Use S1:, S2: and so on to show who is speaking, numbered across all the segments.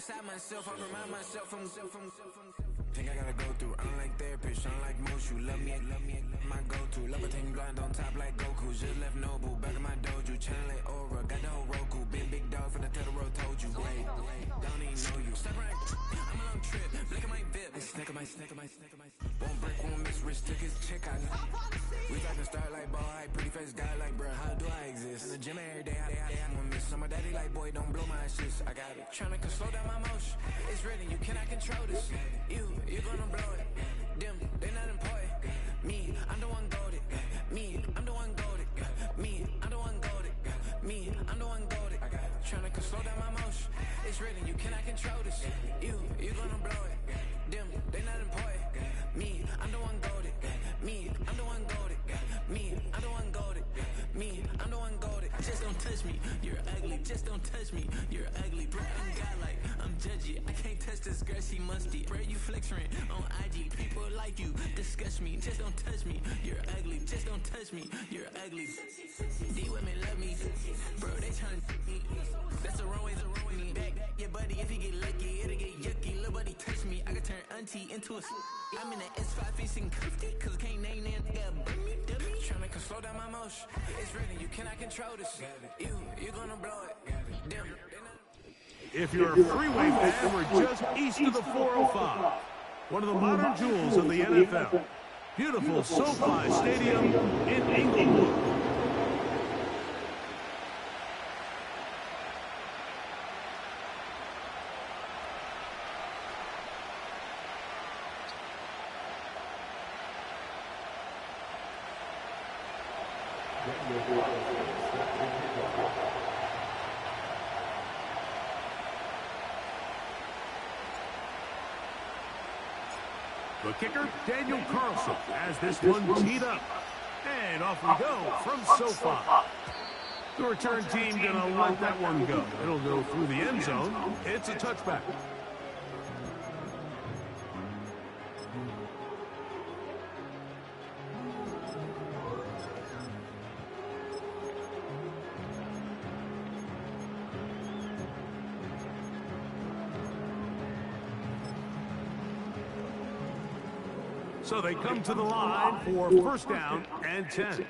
S1: inside myself, I remind myself from. Think I gotta go through, unlike therapist, unlike most. You love me, my go-to. Love a thing blind on top like Goku. Just left Nobu, back in my dojo. Channel like Aura, got the whole Roku. Big dog from the Totoro told you. Wait, don't even know you. Step right, I'm on a trip, look at my VIP. Snicker my. Won't break, won't miss, Rich took his chick out. We got to start like ball, high, pretty face guy like, bruh, how do I exist? In the gym every day, I'm gonna miss. So my daddy like, boy, don't blow my shit. I got it. Tryna slow down my motion. It's written, you cannot control this. You gonna blow it. Them, they not important. Me, I'm the one goated. Me, I'm the one goated. Me, I'm the one goated. Me, I'm the one goated. Tryna slow down my motion. It's written, you cannot control this. You gonna blow it. Them, they not important. Me, I'm the one goated. Me, I'm the one goated. Me, I'm the one goated. Me, I'm the one goated. Just don't touch me, you're ugly. Just don't touch me, you're ugly. Bro, I'm godlike, I'm judgy. I can't touch this girl, she musty. Bro, you flexing on IG. People like you disgust me. Just don't touch me, you're ugly. Just don't touch me, you're ugly. These women love me, bro. They tryna me. That's the wrong way to ruin me. Back your buddy, if he get lucky, it'll get yucky. Little buddy touch me, I can turn auntie into a. I'm in the S5 facing cuffy, cause I can't name that nigga me. Tryna slow down my motion. It's written, you cannot control this. You gonna blow it. Damn.
S2: If you're a freeway fan, we're just east of the 405. One of the modern jewels of the NFL. Beautiful SoFi Stadium in Inglewood. The kicker, Daniel Carlson, has this one teed up. And off we go from SoFi. The return team gonna let that one go. It'll go through the end zone. It's a touchback. So they come to the line for first down and 10.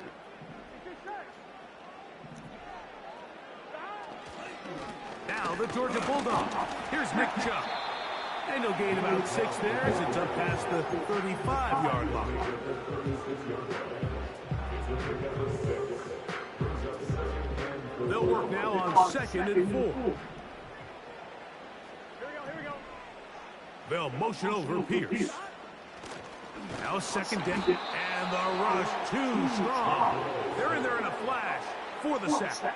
S2: Now the Georgia Bulldogs. Here's Nick Chubb. And he'll gain about 6 there as it's up past the 35-yard line. They'll work now on 2nd and 4. They'll motion over Pierce. Now 2nd down, and the rush too strong. They're in there in a flash for the sack.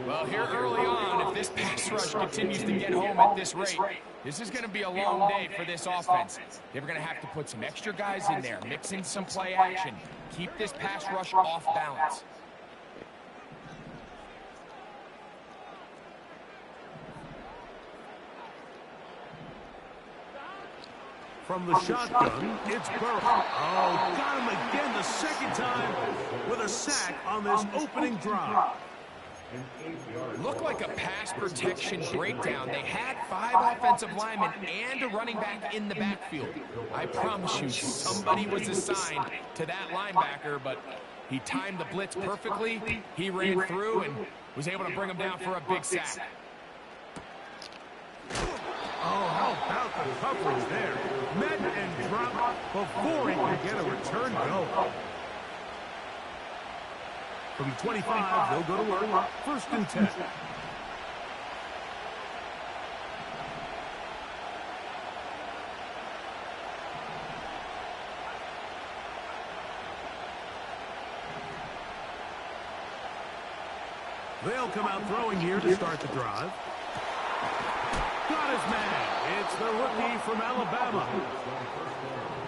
S3: Well, here early on, if this pass rush continues to get home at this rate, this is going to be a long day for this offense. They're going to have to put some extra guys in there, mix in some play action, keep this pass rush off balance.
S2: From the shotgun, it's Burrow. Oh, got him again the second time with a sack on this opening drive.
S3: Looked like a pass protection breakdown. They had 5 offensive linemen and a running back in the backfield. I promise you, somebody was assigned to that linebacker, but he timed the blitz perfectly. He ran through and was able to bring him down for a big sack.
S2: Oh, how about the coverage there? Met and dropped before he could get a return go. From 25, they'll go to work. 1st and 10. They'll come out throwing here to start the drive. Got his man. It's the rookie from Alabama.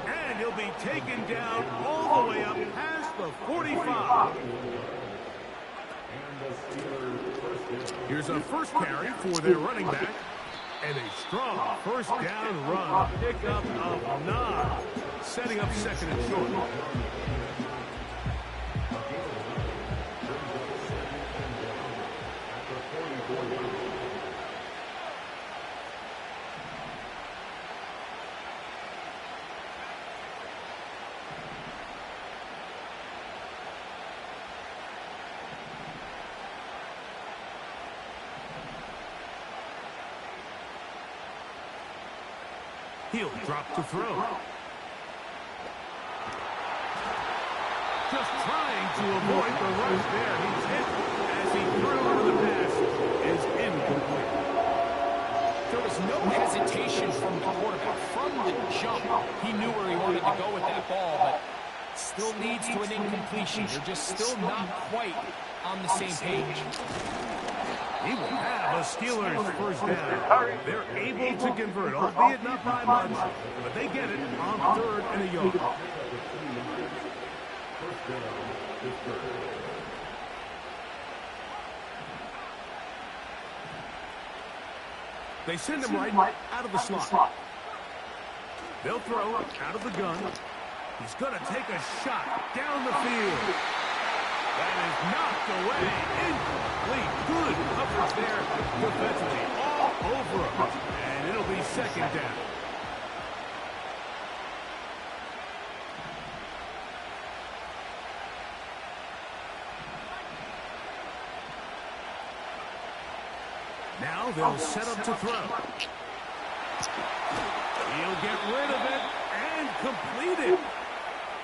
S2: And he'll be taken down all the way up past the 45. Here's a first carry for their running back. And a strong first down run. Pickup of 9. Setting up 2nd and short. He'll drop to throw. Just trying to avoid the rush there. He's hit as he threw the pass is incomplete.
S3: There was no hesitation from the quarterback. From the jump, he knew where he wanted to go with that ball, but still leads to an incompletion. They're just still not quite on the same page.
S2: He will have a Steelers first down. They're able to convert, albeit not by much, but they get it on 3rd and a yard. They send him right out of the slot. They'll throw out of the gun. He's going to take a shot down the field. That is knocked away. Incomplete. Good coverage there defensively. All over him. And it'll be 2nd down. Now they'll set up to throw. He'll get rid of it and complete it.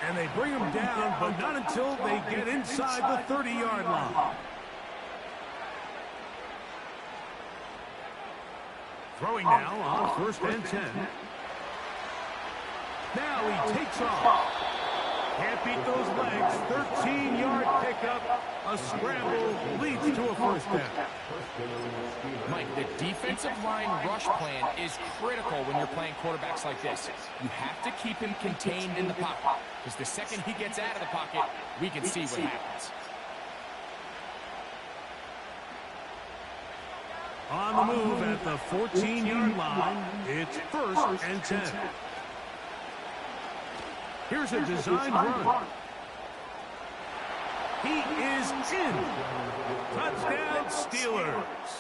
S2: And they bring him down, but not until they get inside the 30-yard line. Throwing now on 1st and 10. Now he takes off. Can't beat those legs. 13-yard pickup. A scramble leads to a first down.
S3: Mike, the defensive line rush plan is critical when you're playing quarterbacks like this. You have to keep him contained in the pocket, because the second he gets out of the pocket, we can see what happens.
S2: On the move at the 14-yard line, it's 1st and 10. Here's a designed run. He is in. Touchdown, Steelers.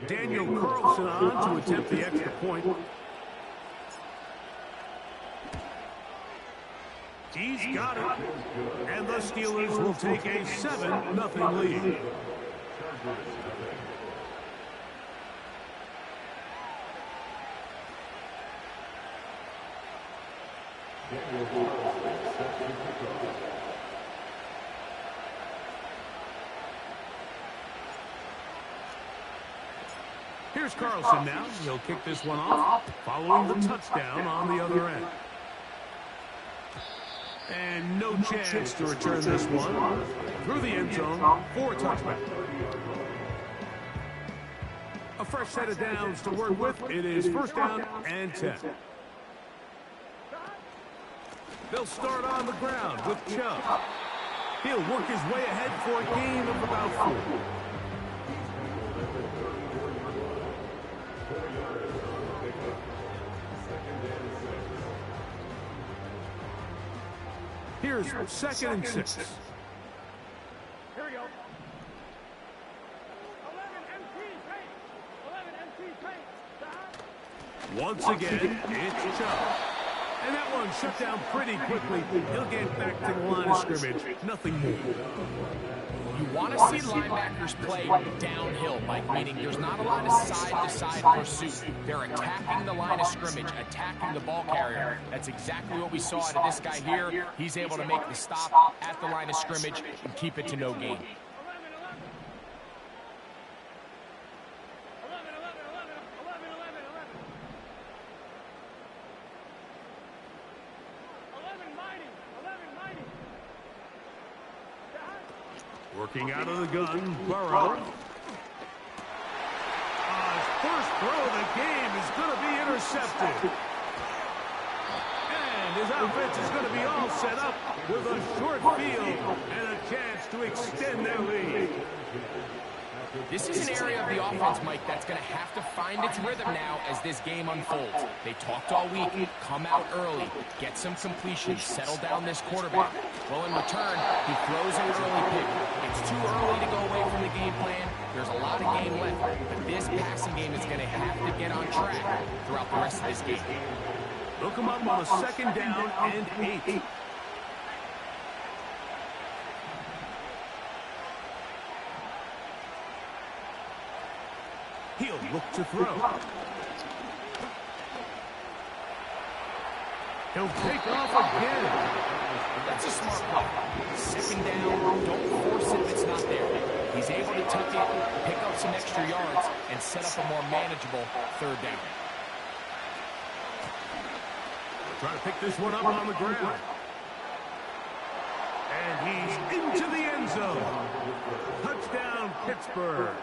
S2: Daniel Carlson on to attempt the extra point. He's got it. And the Steelers will take a 7-0 lead. Here's Carlson now. He'll kick this one off, following the touchdown on the other end. And no chance to return this one through the end zone for a touchback. A fresh set of downs to work with. It is 1st down and 10. They'll start on the ground with Chubb. He'll work his way ahead for a gain of about 4. Here's 2nd and 6.
S4: Here we go. 11 MT,
S2: Once again, it's Chubb. And that one shut down pretty quickly. He'll get back to the line of scrimmage. Nothing more.
S3: You want to see linebackers play downhill, Mike, meaning there's not a lot of side-to-side pursuit. They're attacking the line of scrimmage, attacking the ball carrier. That's exactly what we saw out of this guy here. He's able to make the stop at the line of scrimmage and keep it to no gain.
S4: 11
S2: Working out of the gun, Burrow. His first throw of the game is going to be intercepted. And his offense is going to be all set up with a short field and a chance to extend their lead.
S3: This is an area of the offense, Mike, that's going to have to find its rhythm now as this game unfolds. They talked all week, come out early, get some completions, settle down this quarterback. Well, in return, he throws an early pick. It's too early to go away from the game plan. There's a lot of game left, but this passing game is going to have to get on track throughout the rest of this game.
S2: They'll come up on a 2nd down and 8. He'll look to throw. He'll take off again.
S3: That's a smart play. Second down, don't force it if it's not there. He's able to tuck it, pick up some extra yards, and set up a more manageable third down.
S2: Trying to pick this one up on the ground. And he's into the end zone. Touchdown, Pittsburgh.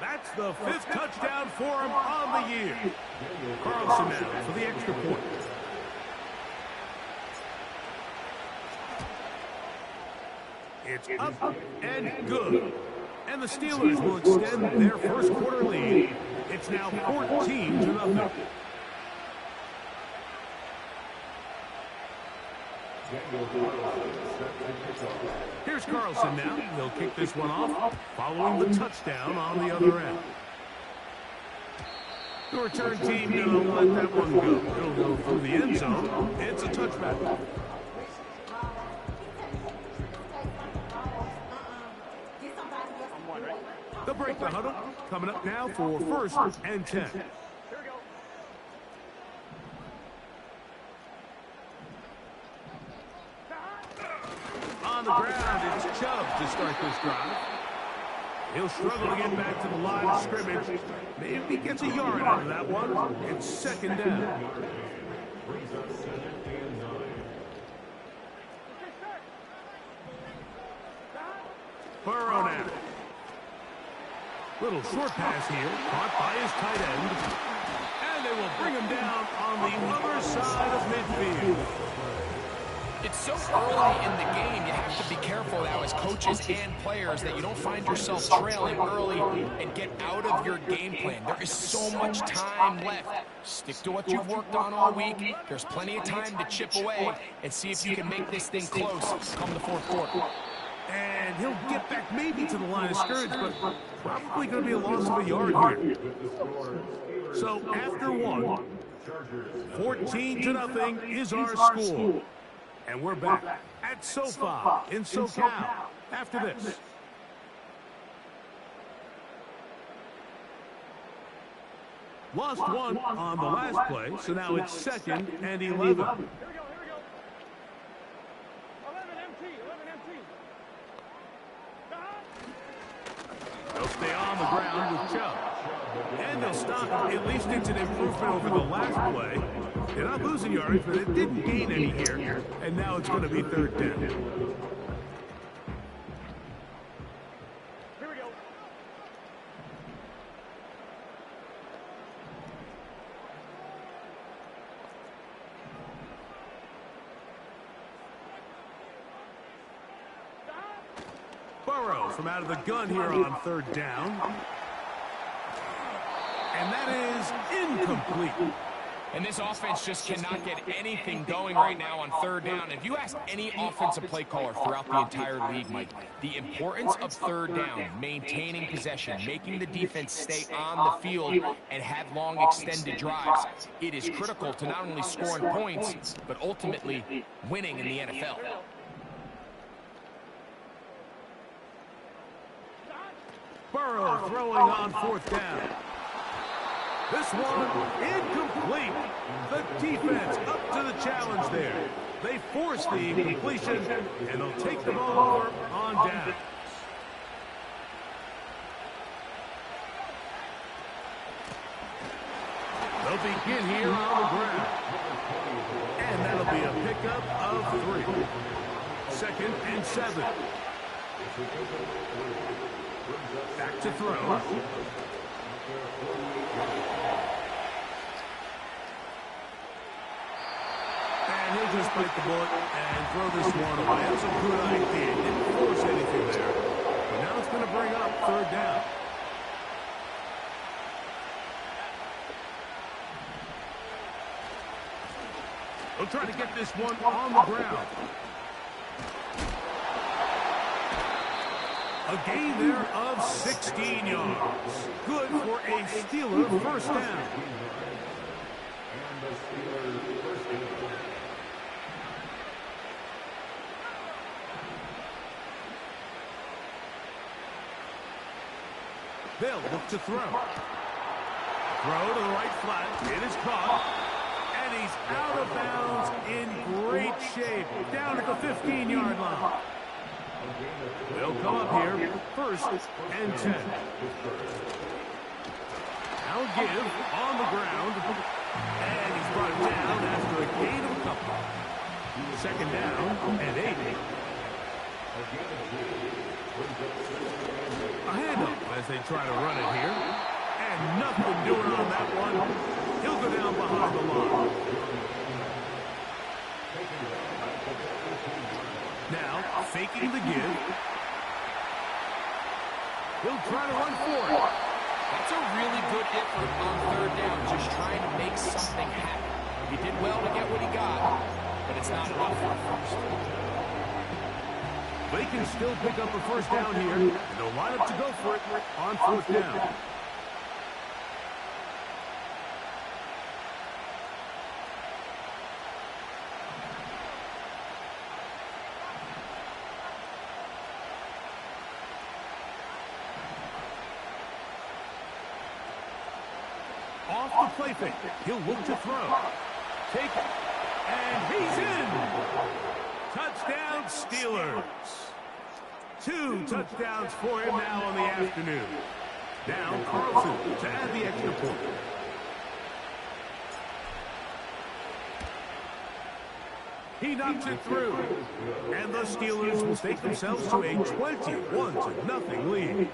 S2: That's the 5th touchdown for him on the year. Carlson now for the extra point. It's up and good. And the Steelers will extend their first quarter lead. It's now 14-0. Here's Carlson now. He'll kick this one off, following the touchdown on the other end. The return team going to let that one go. It'll go through the end zone. It's a touchback. They'll break the huddle. Coming up now for 1st and 10. On the ground, it's Chubb to start this drive. He'll struggle to get back to the line of scrimmage. Maybe he gets a yard out of that one. It's 2nd down. Burrow now. Little short pass here, caught by his tight end. And they will bring him down on the other side of midfield.
S3: It's so early in the game, you have to be careful now as coaches and players that you don't find yourself trailing early and get out of your game plan. There is so much time left. Stick to what you've worked on all week. There's plenty of time to chip away and see if you can make this thing close come the 4th quarter.
S2: And he'll get back maybe to the line of scrimmage, but probably going to be a loss of a yard here. So after one, 14-0 is our score. And we're back at SoFi in SoCal after this. Lost one on the last play, so now it's 2nd and 11. They'll stay on the ground with Chubb. And they'll stop. At least it's an improvement over the last play. They're not losing yards, but it didn't gain any here. And now it's going to be 3rd down.
S4: Here we go.
S2: Burrow from out of the gun here on 3rd down. And that is incomplete.
S3: And this offense just cannot get anything going right now on 3rd down. If you ask any offensive play caller throughout the entire league, Mike, the importance of 3rd down, maintaining possession, making the defense stay on the field and have long extended drives, it is critical to not only scoring points, but ultimately winning in the NFL.
S2: Burrow throwing on 4th down. This one incomplete. The defense up to the challenge there. They force the incompletion, and they'll take the ball over on down. They'll begin here on the ground. And that'll be a pickup of 3. 2nd and 7. Back to throw. And he'll just bite the bullet and throw this one away. That's a good idea. Didn't force anything there. But now it's going to bring up 3rd down. They'll try to get this one on the ground. A gain there of 16 yards. Good for a Steeler 1st down. They'll look to throw. Throw to the right flat. It is caught. And he's out of bounds in great shape. Down at the 15-yard line. They'll come up here. First and 10. Now give on the ground. And he's brought down after a gain of a couple. Second down and 8. A handoff as they try to run it here. And nothing doing on that one. He'll go down behind the line. Now, faking the give. He'll try to run for it.
S3: That's a really good effort on third down, just trying to make something happen. He did well to get what he got, but it's not enough for a first.
S2: They can still pick up a first down here, and they'll line up to go for it on fourth down. Off the play fake. He'll look to throw. Take it. And he's in. Touchdown, Steelers. 2 touchdowns for him now on the afternoon. Now Carlson to add the extra point. He knocks it through. And the Steelers will take themselves to a 21-0 lead.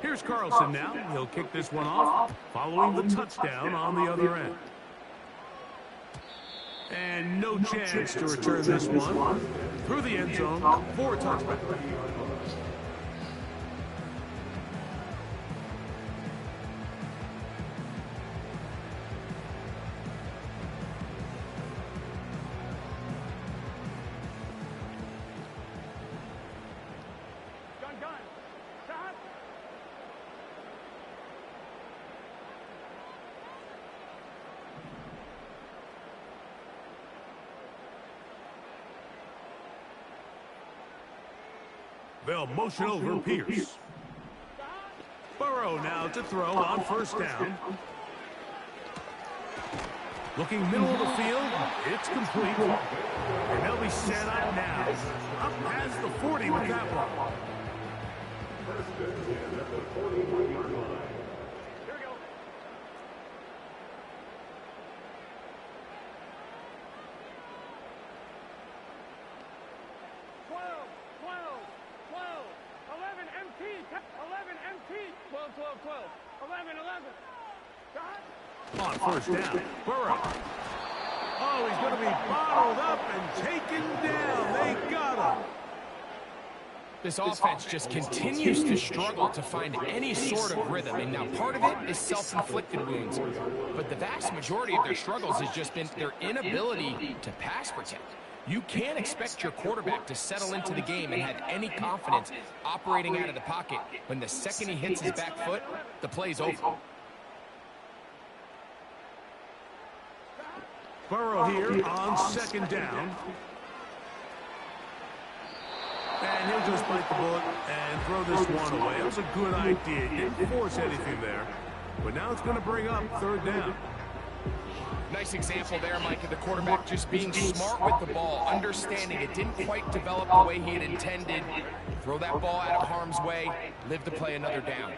S2: Here's Carlson now. He'll kick this one off, following the touchdown on the other end. And no chance to return this one through the end zone for a touchback. They'll motion over Pierce. Burrow now to throw on first down. Looking middle of the field. It's complete. And they'll be set up now. Up past the 40 with that one. On first down, Burrow. Oh, he's going to be bottled up and taken down. They got him.
S3: This offense just continues to struggle to find any sort of rhythm. And now part of it is self-inflicted wounds. But the vast majority of their struggles has just been their inability to pass protect. You can't expect your quarterback to settle into the game and have any confidence operating out of the pocket when the second he hits his back foot, the play's over.
S2: Burrow here on second down. And he'll just bite the bullet and throw this one away. It was a good idea. Didn't force anything there. But now it's going to bring up third down.
S3: Nice example there, Mike, of the quarterback just being smart with the ball, understanding it didn't quite develop the way he had intended. Throw that ball out of harm's way, live to play another down.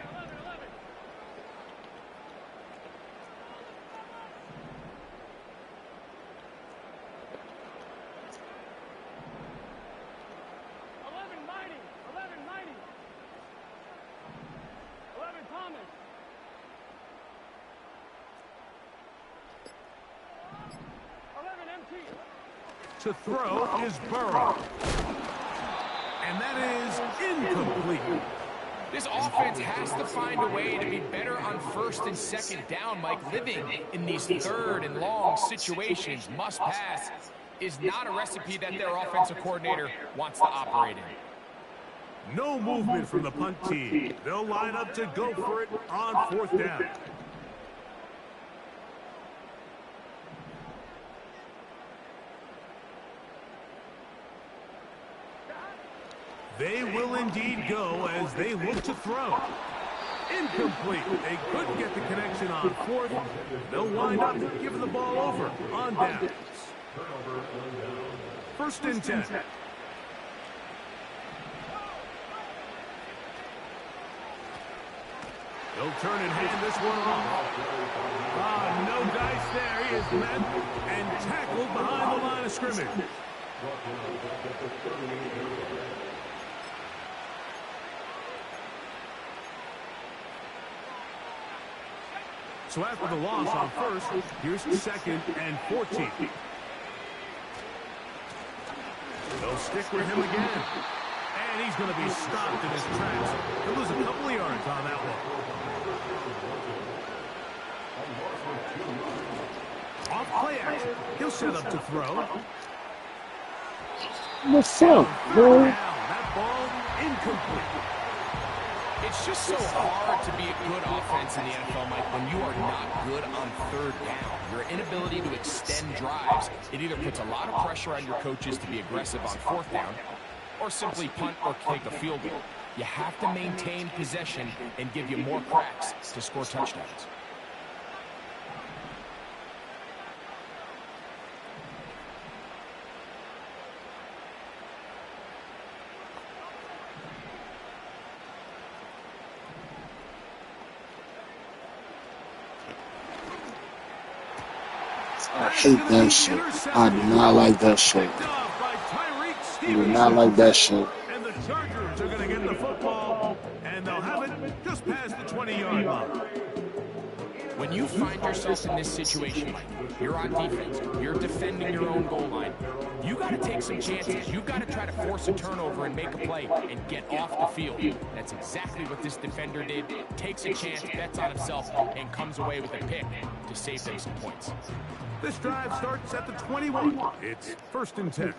S2: To throw is Burrow. And that is incomplete.
S3: This offense has to find a way to be better on first and second down, Mike. Living in these third and long situations, must pass, is not a recipe that their offensive coordinator wants to operate in.
S2: No movement from the punt team. They'll line up to go for it on fourth down. They will indeed go as they look to throw. Incomplete. They couldn't get the connection on fourth. They'll wind up giving the ball over on downs. 1st and 10. He'll turn and hand this one off. No dice there. He is met and tackled behind the line of scrimmage. So after the loss on 1st, here's 2nd and 14. They'll stick with him again. And he's going to be stopped in his tracks. He'll lose a couple of yards on that one. Off play action. He'll set up to throw.
S5: What's up, boy?
S2: That ball incomplete.
S3: It's just so hard to be a good offense in the NFL, Mike, when you are not good on 3rd down. Your inability to extend drives, it either puts a lot of pressure on your coaches to be aggressive on 4th down, or simply punt or take a field goal. You have to maintain possession and give you more cracks to score touchdowns.
S5: I hate that shit. I do not like that shit. I do not like that shit.
S2: And the Chargers are going to get the football, and they'll have it just past the 20-yard line.
S3: When you find yourself in this situation, Mike, you're on defense, you're defending your own goal line, you got to take some chances. You've got to try to force a turnover and make a play and get off the field. That's exactly what this defender did. Takes a chance, bets on himself, and comes away with a pick to save them some points.
S2: This drive starts at the 21. It's 1st and 10.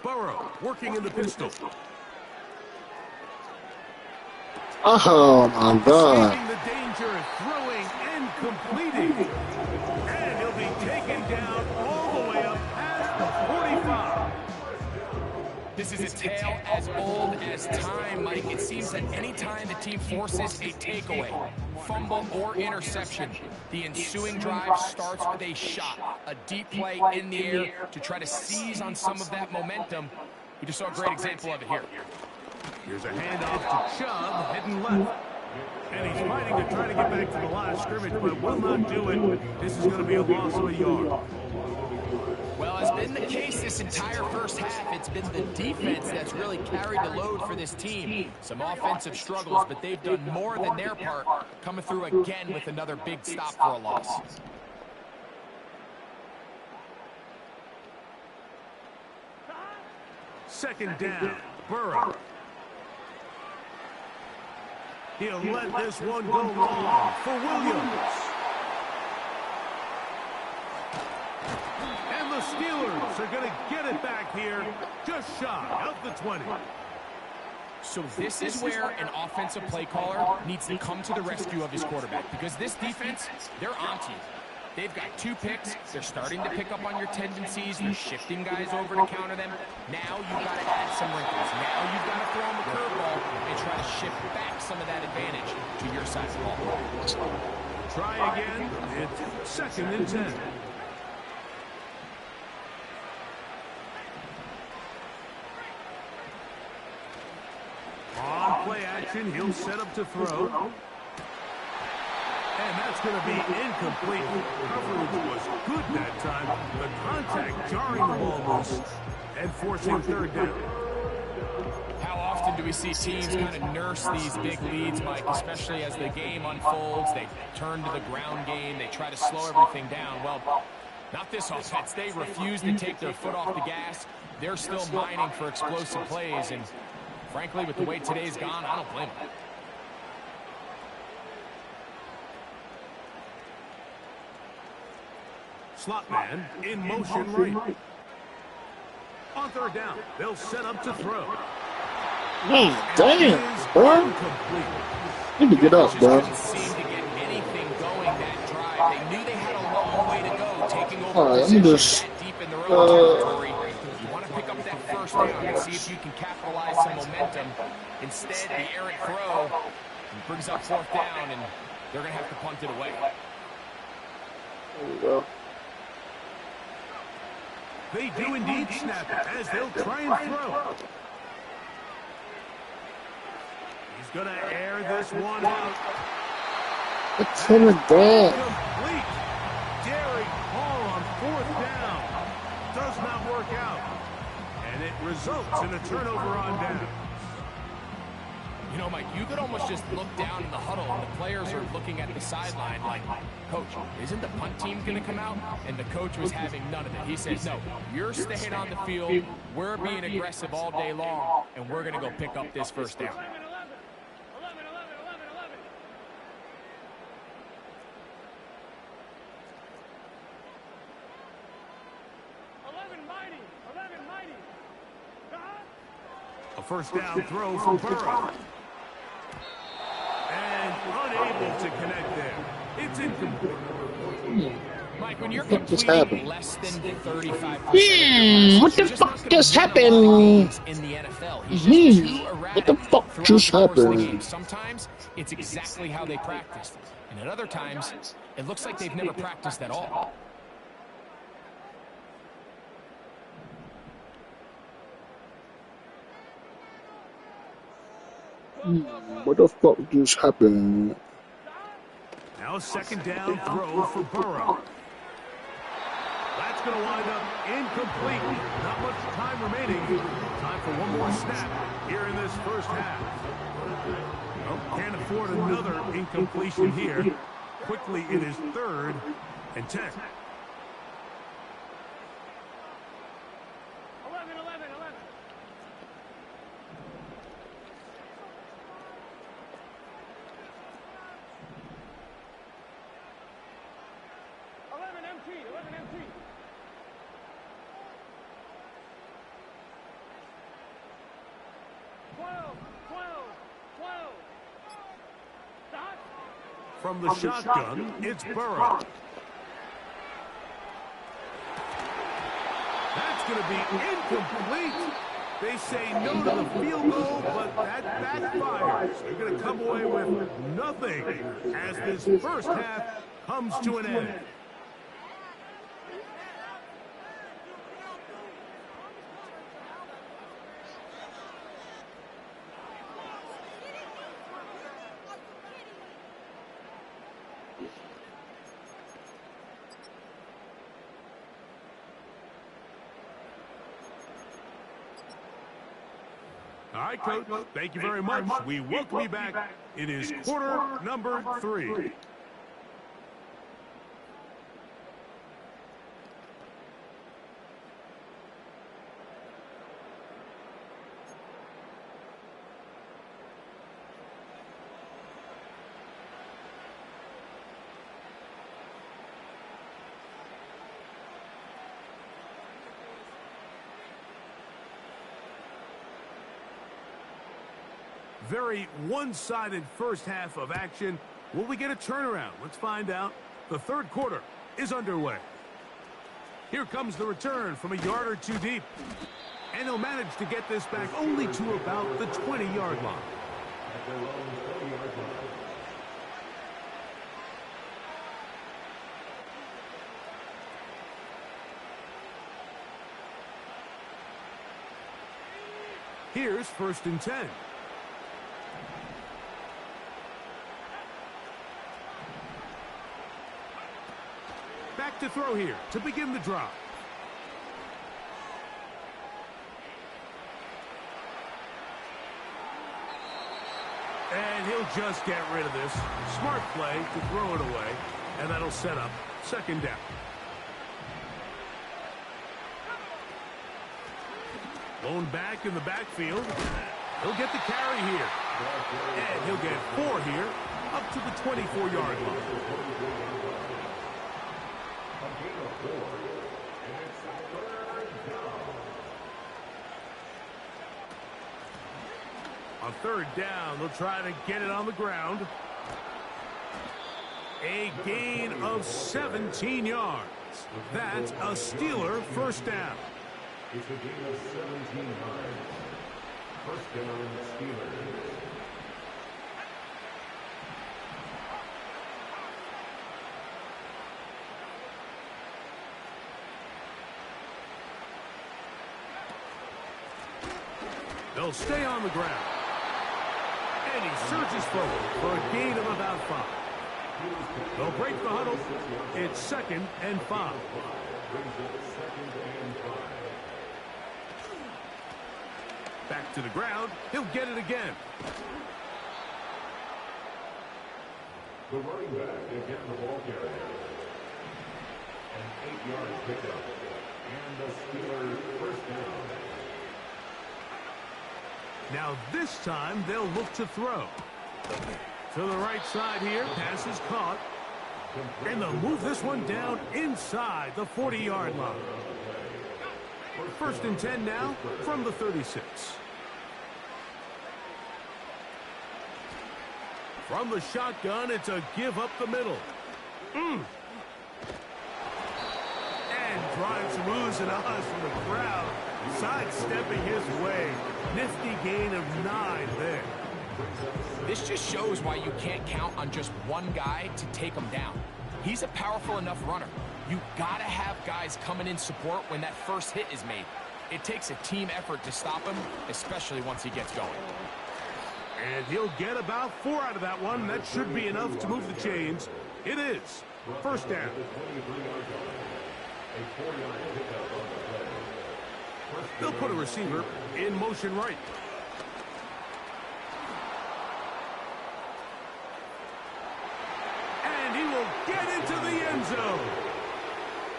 S2: Burrow working in the pistol.
S5: Oh my God.
S2: Escaping the danger, throwing and completing. And he'll be taken down all the way up past the 45.
S3: This is a tale as old as time, Mike. It seems that any time the team forces a takeaway, fumble, or interception, the ensuing drive starts with a shot, a deep play in the air to try to seize on some of that momentum. We just saw a great example of it here.
S2: Here's a handoff to Chubb, heading left. And he's fighting to try to get back to the line of scrimmage, but will not do it. This is going to be a loss of a yard.
S3: Well, it's been the case this entire first half. It's been the defense that's really carried the load for this team. Some offensive struggles, but they've done more than their part, coming through again with another big stop for a loss.
S2: Second down, Burrow. He'll let this one go long for Williams. And the Steelers are going to get it back here just shy of the 20.
S3: So this is where an offensive play caller needs to come to the rescue of his quarterback, because this defense, they're on to you. They've got 2 picks. They're starting to pick up on your tendencies. They're shifting guys over to counter them. Now you've got to add some wrinkles. Now you've got to throw them a curveball and try to shift back some of that advantage to your side of the ball.
S2: Try again. It's 2nd and 10. On play action, he'll set up to throw. And that's going to be incomplete. Coverage was good that time. The contact jarring the ball loose and forcing 3rd down.
S3: How often do we see teams kind of nurse these big leads, Mike, especially as the game unfolds? They turn to the ground game. They try to slow everything down. Well, not this offense. They refuse to take their foot off the gas. They're still mining for explosive plays. And frankly, with the way today's gone, I don't blame them.
S2: Slot man in motion right. On third down, they'll set up to throw.
S5: Man, damn, bro. Need to get up, bro.
S3: Didn't seem to get anything going that drive. They knew they had a long way to go, taking over
S5: All right,
S3: position
S5: just,
S3: that deep in the road territory. You want to pick up that first down and see if you can capitalize some momentum. Instead, the errant throw brings up fourth down, and they're going to have to punt it away.
S5: there we go.
S2: They do indeed snap it as they'll try and throw. He's going to air this one out.
S5: It's coming back.
S2: Complete. Derek Hall on fourth down. Does not work out. And it results in a turnover on down.
S3: You know, Mike, you could almost just look down in the huddle, and the players are looking at the sideline like, Coach, isn't the punt team going to come out? And the coach was having none of it. He said, no, you're staying on the field. We're being aggressive all day long, and we're going to go pick up this first down.
S2: A first down throw from Burrow. And unable to connect there. It's incomplete.
S3: Mike, when you're
S5: What just
S3: completing
S5: happened?
S3: less than 35%,
S5: What the fuck just happened?
S3: in the NFL, he's just too erratic
S5: What the fuck
S3: throughout
S5: just
S3: the course of the
S5: happened?
S3: game. Sometimes it's exactly how they practiced, and at other times it looks like they've never practiced at all.
S5: What the fuck just happened?
S2: Now second down throw for Burrow. That's going to wind up incomplete. Not much time remaining. Time for one more snap here in this first half. Well, can't afford another incompletion here. Quickly it is 3rd and 10.
S4: 11. empty. 12. Stop.
S2: From the shotgun, it's Burrow. That's going to be incomplete. They say no to the field goal, but that backfires. They're going to come away with nothing as this first half comes to an end. All right, Coach, thank you very much. We welcome you back. It is quarter number 3. Very one-sided first half of action. Will we get a turnaround? Let's find out. The third quarter is underway. Here comes the return from a yard or two deep. And he'll manage to get this back only to about the 20-yard line. Here's 1st and 10. Back to throw here to begin the drive. And he'll just get rid of this. Smart play to throw it away, and that'll set up 2nd down. Blown back in the backfield. He'll get the carry here. And he'll get 4 here, up to the 24-yard line. On third down, they'll try to get it on the ground. A gain of 17 yards. That's a Steeler first down.
S6: It's a gain of 17 yards. First down, Steelers.
S2: They'll stay on the ground. And he surges forward for a gain of about 5. They'll break the huddle. It's 2nd and 5. Back to the ground. He'll get it again.
S6: The running back again the ball carrier. An 8-yard pickup. And the Steelers first down.
S2: Now this time they'll look to throw. To the right side here. Pass is caught. And they'll move this one down inside the 40-yard line. First and 10 now from the 36. From the shotgun, it's a give up the middle. And trying some oohs and ahs from the crowd. Sidestepping his way. Nifty gain of 9 there.
S3: This just shows why you can't count on just one guy to take him down. He's a powerful enough runner. You gotta have guys coming in support when that first hit is made. It takes a team effort to stop him, especially once he gets going.
S2: And he'll get about 4 out of that one. That should be enough to move the chains. It is. First down. They'll put a receiver in motion right. And he will get into the end zone.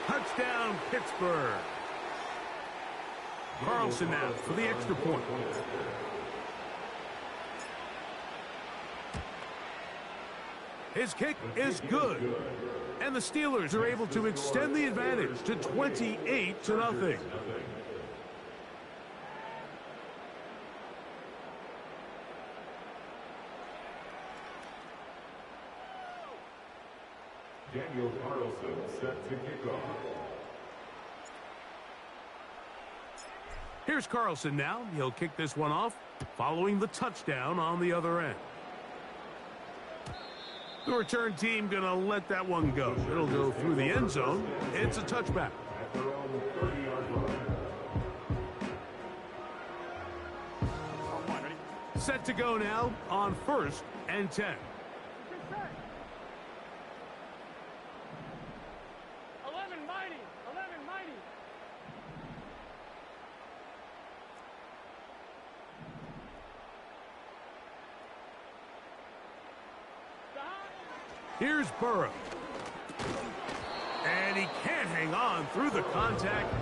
S2: Touchdown, Pittsburgh. Carlson now for the extra point. His kick is good. And the Steelers are able to extend the advantage to 28-0.
S6: Daniel Carlson set to kick off.
S2: Here's Carlson now. He'll kick this one off, following the touchdown on the other end. The return team going to let that one go. It'll go through the end zone. It's a touchback.
S6: At their own 30-yard line.
S2: Set to go now on 1st and 10.
S4: 11 mighty. 11 mighty.
S2: Here's Burrow. And he can't hang on through the contact.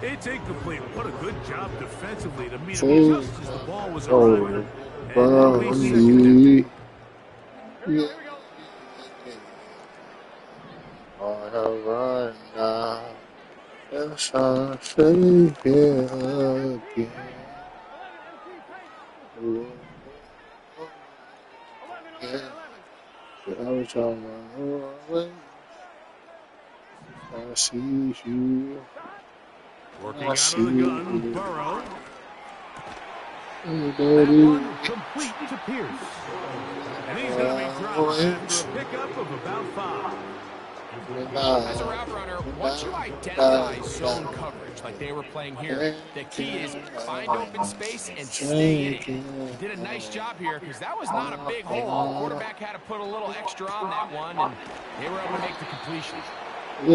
S2: It's incomplete. What a good job defensively to meet him just as the ball was arriving. And that'll be 2nd down.
S4: Here we go.
S5: I have run now. Yes, I say again.
S4: 11
S5: I was on my way. I see you.
S2: Working
S5: I
S2: out of
S5: see
S2: the gun,
S5: you.
S2: Burrow.
S5: Hey,
S2: That
S5: Daddy.
S2: one complete to Pierce. And he's going to be dropped after a pickup of about 5.
S3: As a route runner, once you identify zone coverage like they were playing here, the key is find open space and stay in it. He did a nice job here because that was not a big hole. The quarterback had to put a little extra on that one, and they were able to make the completion.
S2: He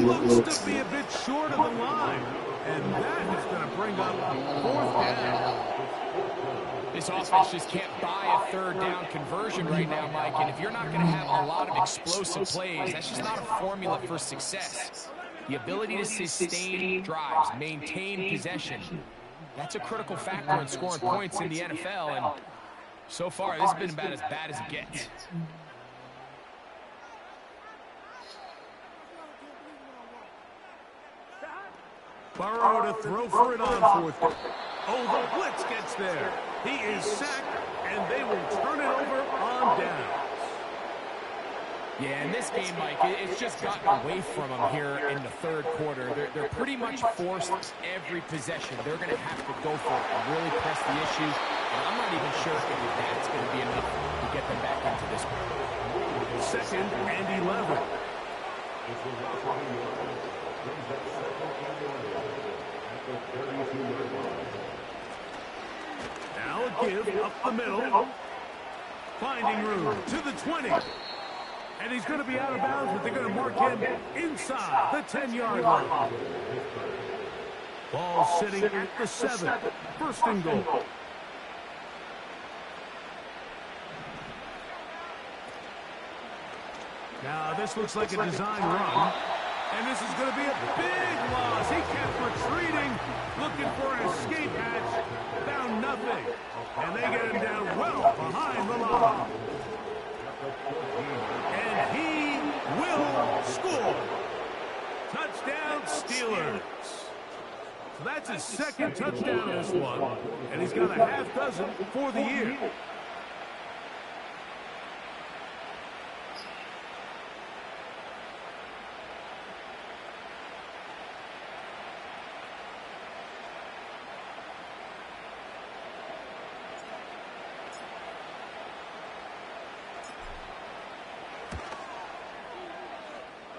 S2: looks to be a bit short of the line, and that is going to bring up 4th down.
S3: This offense just can't buy a 3rd down conversion right now, Mike, and if you're not going to have a lot of explosive plays, that's just not a formula for success. The ability to sustain drives, maintain possession, that's a critical factor in scoring points in the NFL, and so far this has been about as bad as it gets.
S2: Burrow to throw for it on fourth. Oh, the blitz gets there. He is sacked, and they will turn it over on downs.
S3: Yeah, in this game, Mike, it's just gotten away from them here in the third quarter. They're pretty much forced every possession. They're going to have to go for it and really press the issue. And I'm not even sure if that's going to be enough to get them back into this one.
S2: 2nd and 11. Now a give up the middle. Finding room to the 20. And he's going to be out of bounds, but they're going to mark him inside the 10-yard line. Ball sitting at the 7. 1st and goal. Now this looks like a design run. And this is going to be a big loss. He kept retreating, looking for an escape hatch. Found nothing. And they get him down well behind the line. And he will score. Touchdown, Steelers. So that's his 2nd touchdown in this one. And he's got a half dozen for the year.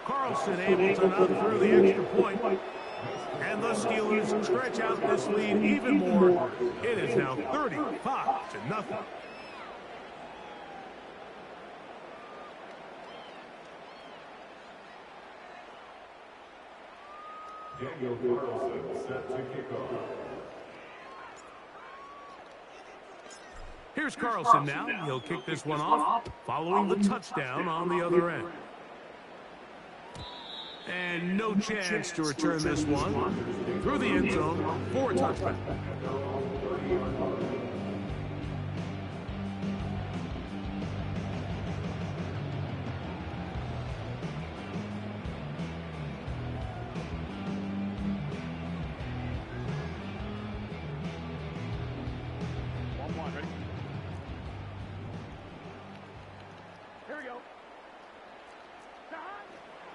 S2: Carlson able to knock through the extra point. And the Steelers stretch out this lead even more. It is now 35-0.
S6: Daniel Carlson set to kick off.
S2: Here's Carlson now. He'll kick this one off, following the touchdown on the other end. And no chance to return this one through the end zone for a touchdown.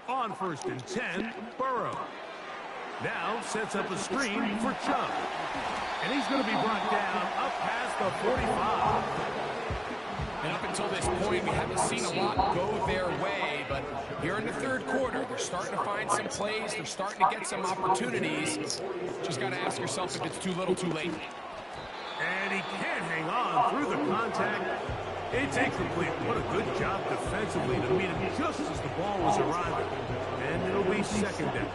S2: On 1st and 10, Burrow. Now sets up a screen for Chubb. And he's going to be brought down up past the 45.
S3: And up until this point, we haven't seen a lot go their way. But here in the third quarter, they're starting to find some plays. They're starting to get some opportunities. Just got to ask yourself if it's too little, too late.
S2: And he can't hang on through the contact. It's incomplete. What a good job defensively to meet him just as the ball was arriving. And it'll be 2nd down.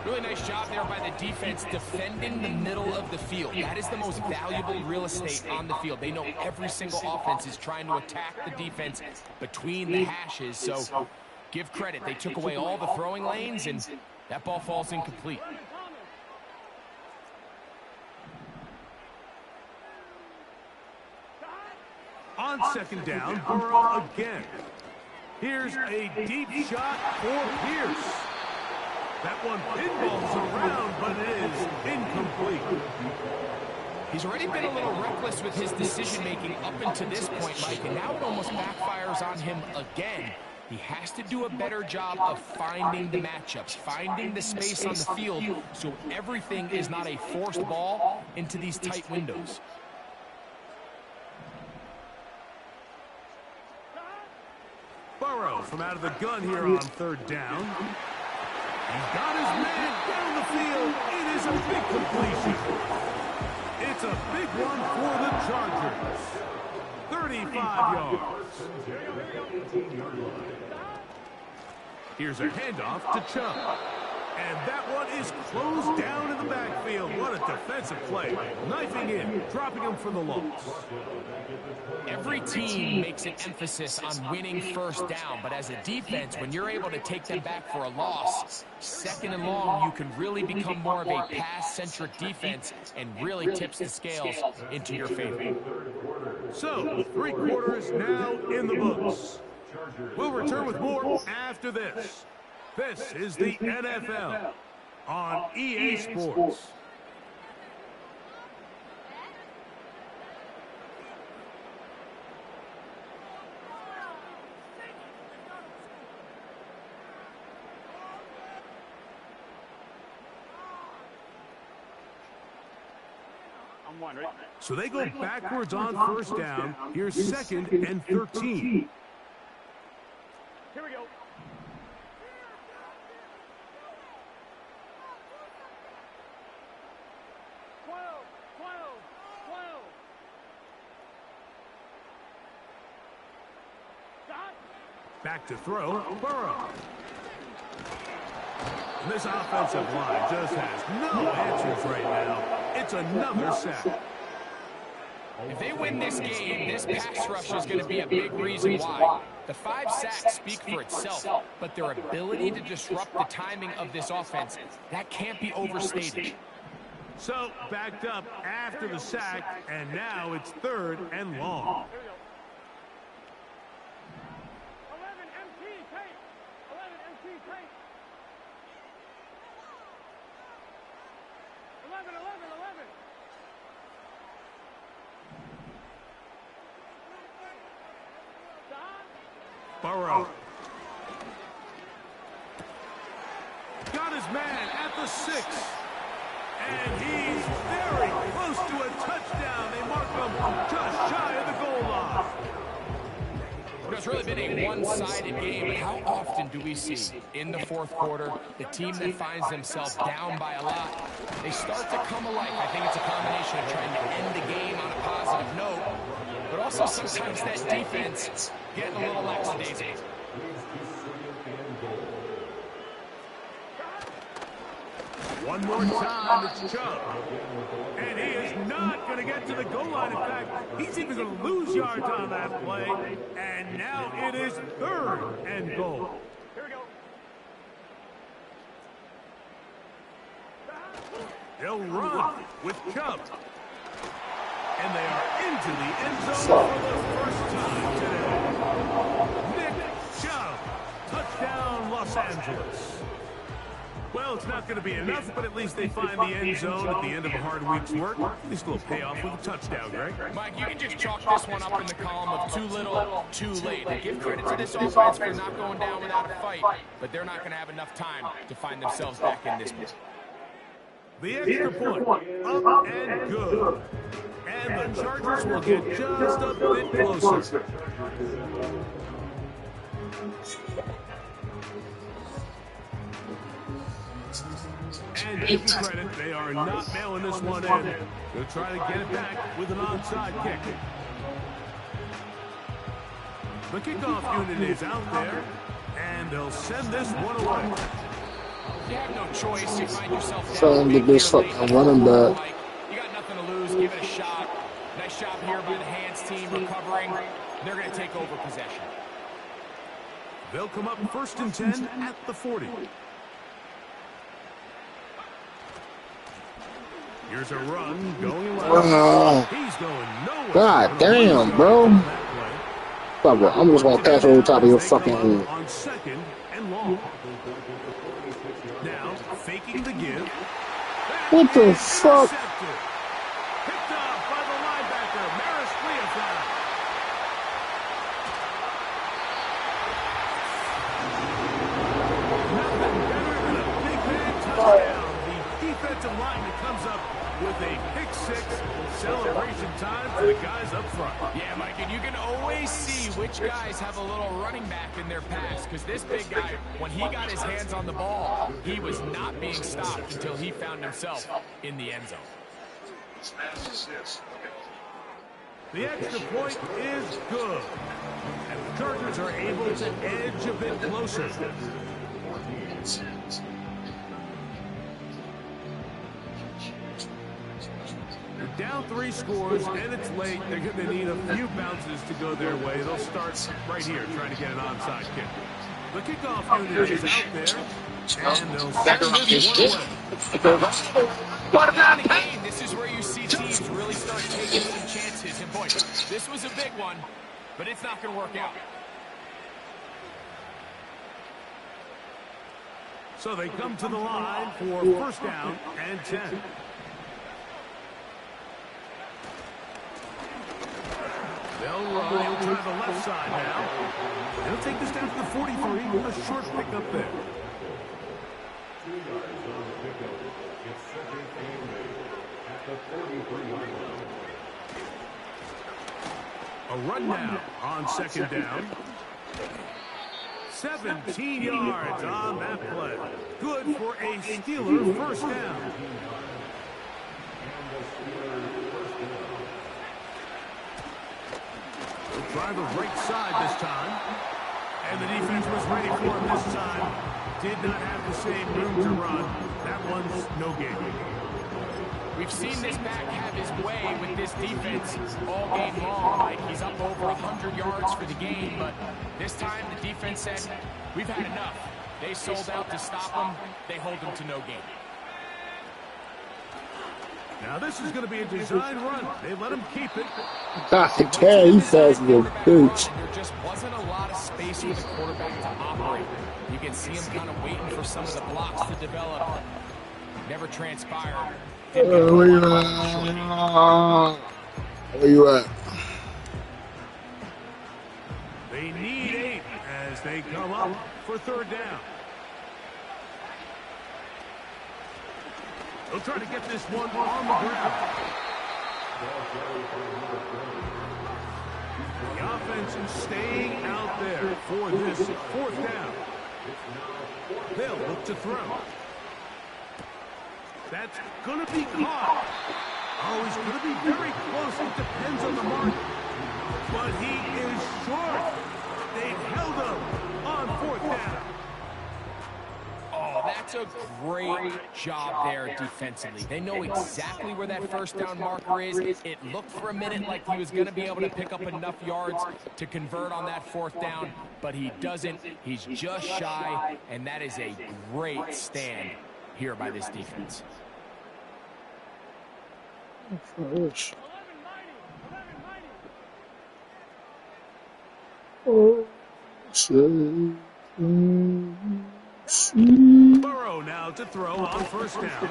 S3: Really nice job there by the defense defending the middle of the field. That is the most valuable real estate on the field. They know every single offense is trying to attack the defense between the hashes. So give credit. They took away all the throwing lanes, and that ball falls incomplete.
S2: On 2nd down, Burrow again. Here's a deep shot for Pierce. That one pinballs around, but it is incomplete.
S3: He's already been a little reckless with his decision-making up until this point, Mike, and now it almost backfires on him again. He has to do a better job of finding the matchups, finding the space on the field, so everything is not a forced ball into these tight windows.
S2: Burrow from out of the gun here on 3rd down. He's got his man down the field. It is a big completion. It's a big one for the Chargers. 35 yards. Here's a handoff to Chubb. And that one is closed down in the backfield. What a defensive play. Knifing in, dropping him for the loss.
S3: Every team makes an emphasis on winning 1st down, but as a defense, when you're able to take them back for a loss, 2nd and long, you can really become more of a pass-centric defense and really tips the scales into your favor.
S2: So, 3 quarters now in the books. We'll return with more after this. This is the NFL on EA Sports. So they go backwards on first down. Here's 2nd and 13.
S4: Here we go.
S2: Back to throw, Burrow. And this offensive line just has no answers right now. It's another sack.
S3: If they win this game, this pass rush is going to be a big reason why. The 5 sacks speak for itself, but their ability to disrupt the timing of this offense, that can't be overstated.
S2: So, backed up after the sack, and now it's 3rd and long.
S4: 11 MT tape. 11 MT tape. 11, 11, 11.
S2: Burrow. Got his man at the 6. And he's very close to a touchdown. They mark him just shy of the goal line.
S3: It's really been a one-sided game, but how often do we see in the 4th quarter the team that finds themselves down by a lot, they start to come alive. I think it's a combination of trying to end the game on a positive note, but also sometimes that defense getting a little lackadaisical.
S2: One more time, it's Chubb. And he is not going to get to the goal line. In fact, he's even going to lose yards on that play. And now it is 3rd and goal.
S4: Here we go.
S2: They'll run with Chubb. And they are into the end zone for the first time today. Nick Chubb, touchdown Los Angeles. Well, it's not going to be enough, but at least they find the end zone at the end of a hard week's work. At least a little payoff with a touchdown, Greg.
S3: Mike, you can just chalk this one up in the column of too little, too late. And give credit to this offense for not going down without a fight, but they're not going to have enough time to find themselves back in this one.
S2: The extra point, up and good. And the Chargers will get just a bit closer. And give them credit, they are not mailing this one in. They'll try to get it back with an onside kick. The kickoff unit is out there, and they'll send this one away.
S3: You have no choice. You find yourself down.
S5: Trying to be fucking running back.
S3: You got nothing to lose. Give it a shot. Nice job here by the hands team recovering. They're going to take over possession.
S2: They'll come up 1st and 10 at the 40. Here's a run going left. He's going nowhere.
S5: God damn, bro. I'm just gonna pass over the top of your fucking head.
S2: On 2nd and long. Now faking the give.
S5: What the fuck?
S2: Picked up by the linebacker, Maris Leofan. Nothing better than a big man touchdown. The defensive lineman comes up with a pick 6. Celebration time for the guys up front.
S3: Yeah, Mike, and you can always see which guys have a little running back in their pass, because this big guy, when he got his hands on the ball, he was not being stopped until he found himself in the end zone.
S2: The extra point is good, and the Chargers are able to edge a bit closer. They're down 3 scores, and it's late. They're going to need a few bounces to go their way. They'll start right here, trying to get an onside kick. The kickoff unit is out there, and they'll send this one away.
S3: In the game, this is where you see teams really start taking some chances. And boy, this was a big one, but it's not going to work out.
S2: So they come to the line for first down and 10. They'll run. He'll try the left side now. He'll take this down to the 43. A short pickup there.
S6: 2 yards on the pickup. It's second and 8 at the 43-yard line.
S2: A run now on second down. 17 yards on that play. Good for a Steeler first down. He'll try the right side this time. And the defense was ready for him this time. Did not have the same room to run. That one's no gain.
S3: We've seen this back have his way with this defense all game long. Like, he's up over 100 yards for the game, but this time the defense said, we've had enough. They sold out to stop him. They hold him to no gain.
S2: Now this is going to be a design run. They let him keep it.
S5: He says you're pooch.
S3: There just wasn't a lot of space for the quarterback to operate. You can see him kind of waiting for some of the blocks to develop. Never transpired.
S5: Where you at?
S2: They need 8 as they come up for third down. They'll try to get this one on the ground. The offense is staying out there for this fourth down. They'll look to throw. That's going to be caught. Oh, he's going to be very close. It depends on the mark. But he is short. They've held him on fourth down.
S3: Oh, that's a great job there defensively. They know exactly where that first down marker is. It looked for a minute like he was going to be able to pick up enough yards to convert on that fourth down, but he doesn't. He's just shy, and that is a great stand here by this defense.
S2: Burrow now to throw on first down.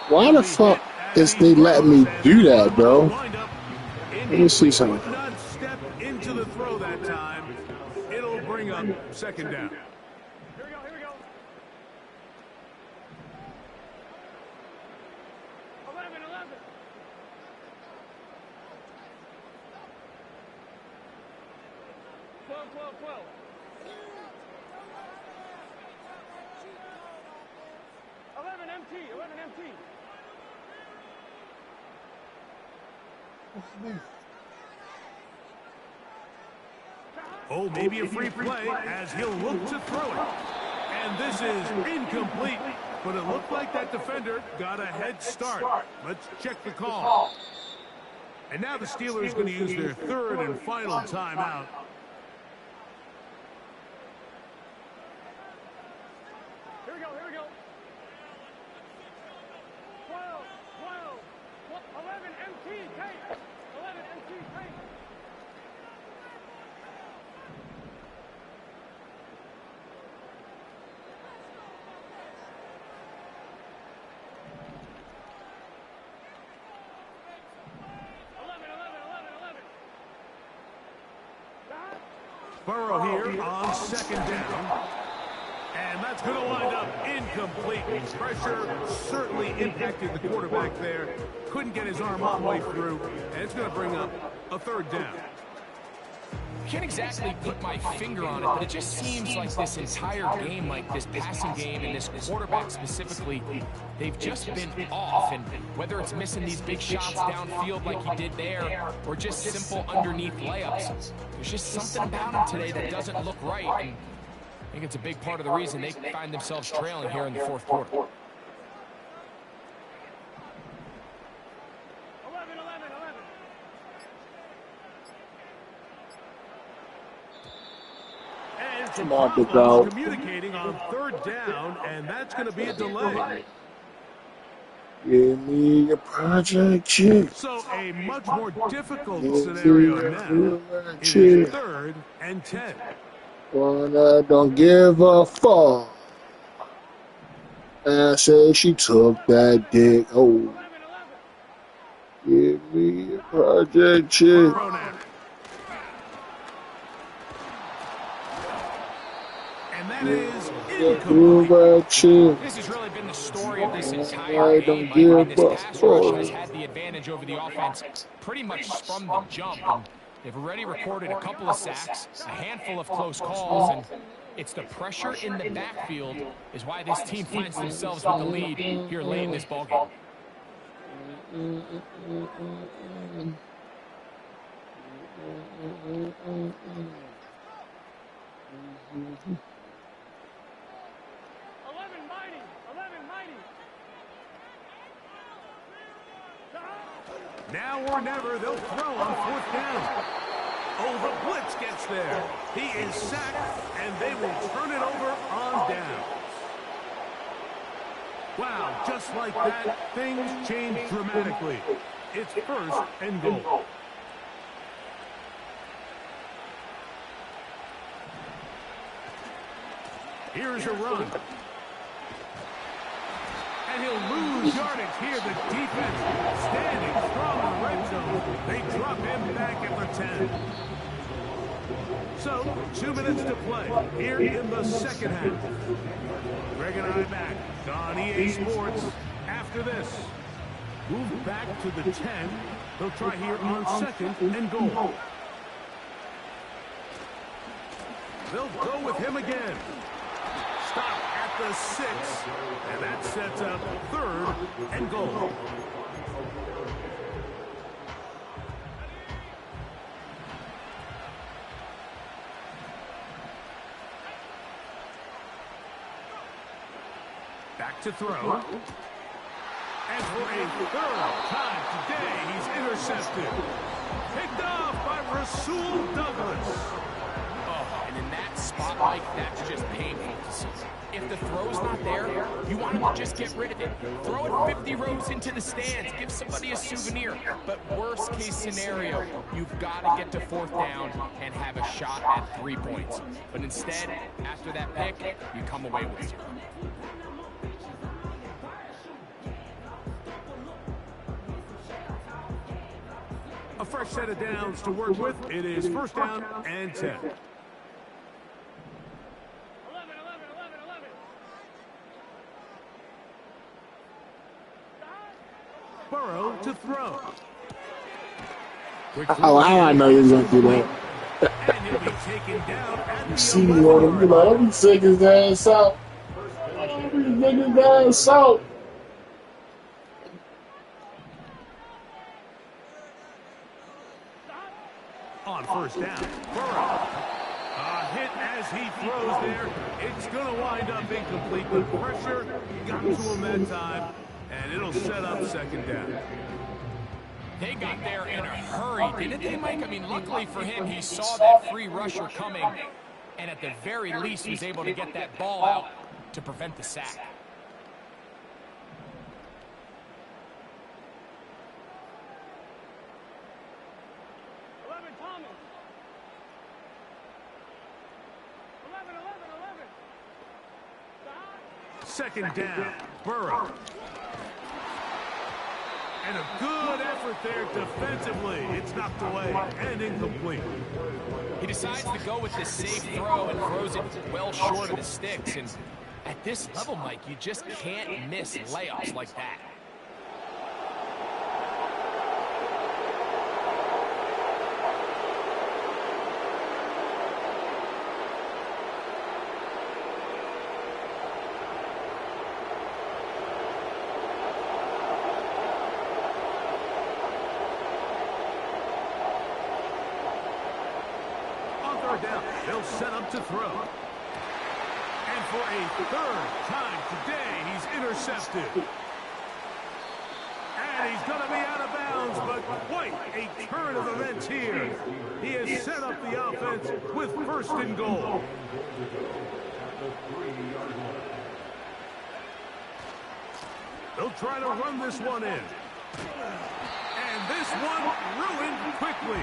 S5: Why the fuck is they letting me do that, bro? Let me see something.
S2: Could not step into the throw that time. It'll bring up second down.
S4: Here we go, here we go. 11. 12. 11 MT.
S2: Oh, maybe a free play as he'll look to throw it. And this is incomplete, but it looked like that defender got a head start. Let's check the call. And now the Steelers going to use their third and final timeout.
S4: Here we go. 12. 11 MT, take. 11 MT, take.
S2: Burrow here on second down. And that's going to wind up incomplete. Pressure certainly impacted the quarterback there. Couldn't get his arm all the way through. And it's going to bring up a third down.
S3: Can't exactly put my finger on it, but it just seems like this entire game, like this passing game and this quarterback specifically, they've just been off. And whether it's missing these big shots downfield like he did there, or just simple underneath layups, there's just something about him today that doesn't look right. And I think it's a big part of the reason they find themselves trailing here in the fourth quarter.
S4: 11.
S2: Come on, big dog. Communicating on third down, and that's going to be a delay.
S5: Give me a project chick.
S2: So a much more difficult scenario now is third and 10.
S5: One that don't give a fuck. I said she took that dick. Oh, give me a project chick.
S2: Burrow now. And that is incomplete.
S5: Chick.
S3: This has really been the story of this entire
S5: I
S3: game,
S5: don't
S3: Mike. I mean,
S5: give
S3: this
S5: a
S3: pass rush has
S5: fuck.
S3: had the advantage over the offense pretty much from the jump. And they've already recorded a couple of sacks, a handful of close calls, and it's the pressure in the backfield is why this team finds themselves with the lead here late in this ballgame.
S2: Now or never, they'll throw on 4th down. Oh, the blitz gets there. He is sacked, and they will turn it over on downs. Wow, just like that, things change dramatically. It's 1st and goal. Here's a run. And he'll lose yardage here. The defense standing strong in the red zone. They drop him back at the 10. So, 2 minutes to play here in the second half. Greg and I back on EA Sports. After this, move back to the 10. They'll try here on 2nd and goal. They'll go with him again. Stop at the 6, and that sets up 3rd and goal. Back to throw. And for a 3rd time today, he's intercepted. Picked off by Rasul Douglas.
S3: Oh, and in that spot, Mike, that's just painful to see. If the throw's not there, you want him to just get rid of it. Throw it 50 rows into the stands. Give somebody a souvenir. But worst case scenario, you've got to get to 4th down and have a shot at 3 points. But instead, after that pick, you come away with 0.
S2: A fresh set of downs to work with. It is 1st down and 10. Burrow to throw.
S5: Oh, how I know you're going to do that?
S2: And he'll be taken down at the
S5: See me on him. You're like, let me take his ass out. Let me take his ass out.
S2: On 1st down, Burrow. A hit as he throws there. It's going to wind up incomplete. The pressure got to him that time, and it'll set up 2nd down.
S3: They got there in a hurry, didn't they, Mike? I mean, luckily for him, he saw that free rusher coming, and at the very least was able to get that ball out to prevent the sack.
S2: Second down, Burrow. And a good effort there defensively. It's knocked away and incomplete.
S3: He decides to go with this safe throw and throws it well short of the sticks. And at this level, Mike, you just can't miss layups like that.
S2: Down. They'll set up to throw. And for a 3rd time today, he's intercepted. And he's going to be out of bounds, but quite a turn of events here. He has set up the offense with 1st and goal. They'll try to run this one in. And this one ruined quickly.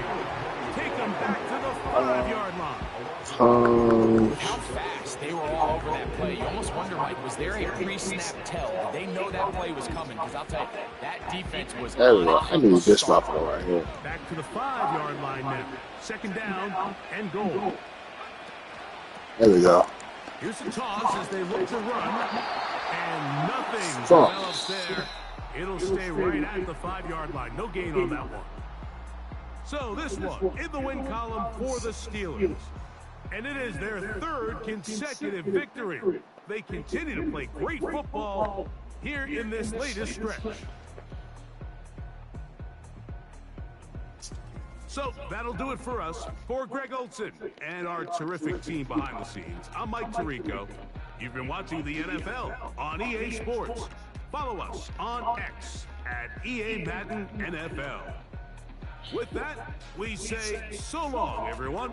S2: Take them back to the 5-yard line.
S3: How fast they were all over that play. You almost wonder, Mike, was there a pre-snap tell? Did they know that play was coming? Because I'll tell you, that defense was
S5: There we go. I need this
S3: start.
S5: stuff right here.
S2: Back to the 5-yard line now. Second down and goal.
S5: There we go.
S2: Here's a toss as they look to run. And nothing
S5: Fuck.
S2: develops there. It'll stay right at the 5-yard line. No gain on that one. So this one in the win column for the Steelers. And it is their third consecutive victory. They continue to play great football here in this latest stretch. So that'll do it for us. For Greg Olson and our terrific team behind the scenes, I'm Mike Tirico. You've been watching the NFL on EA Sports. Follow us on X at EA Madden NFL. With that, we say so long, everyone.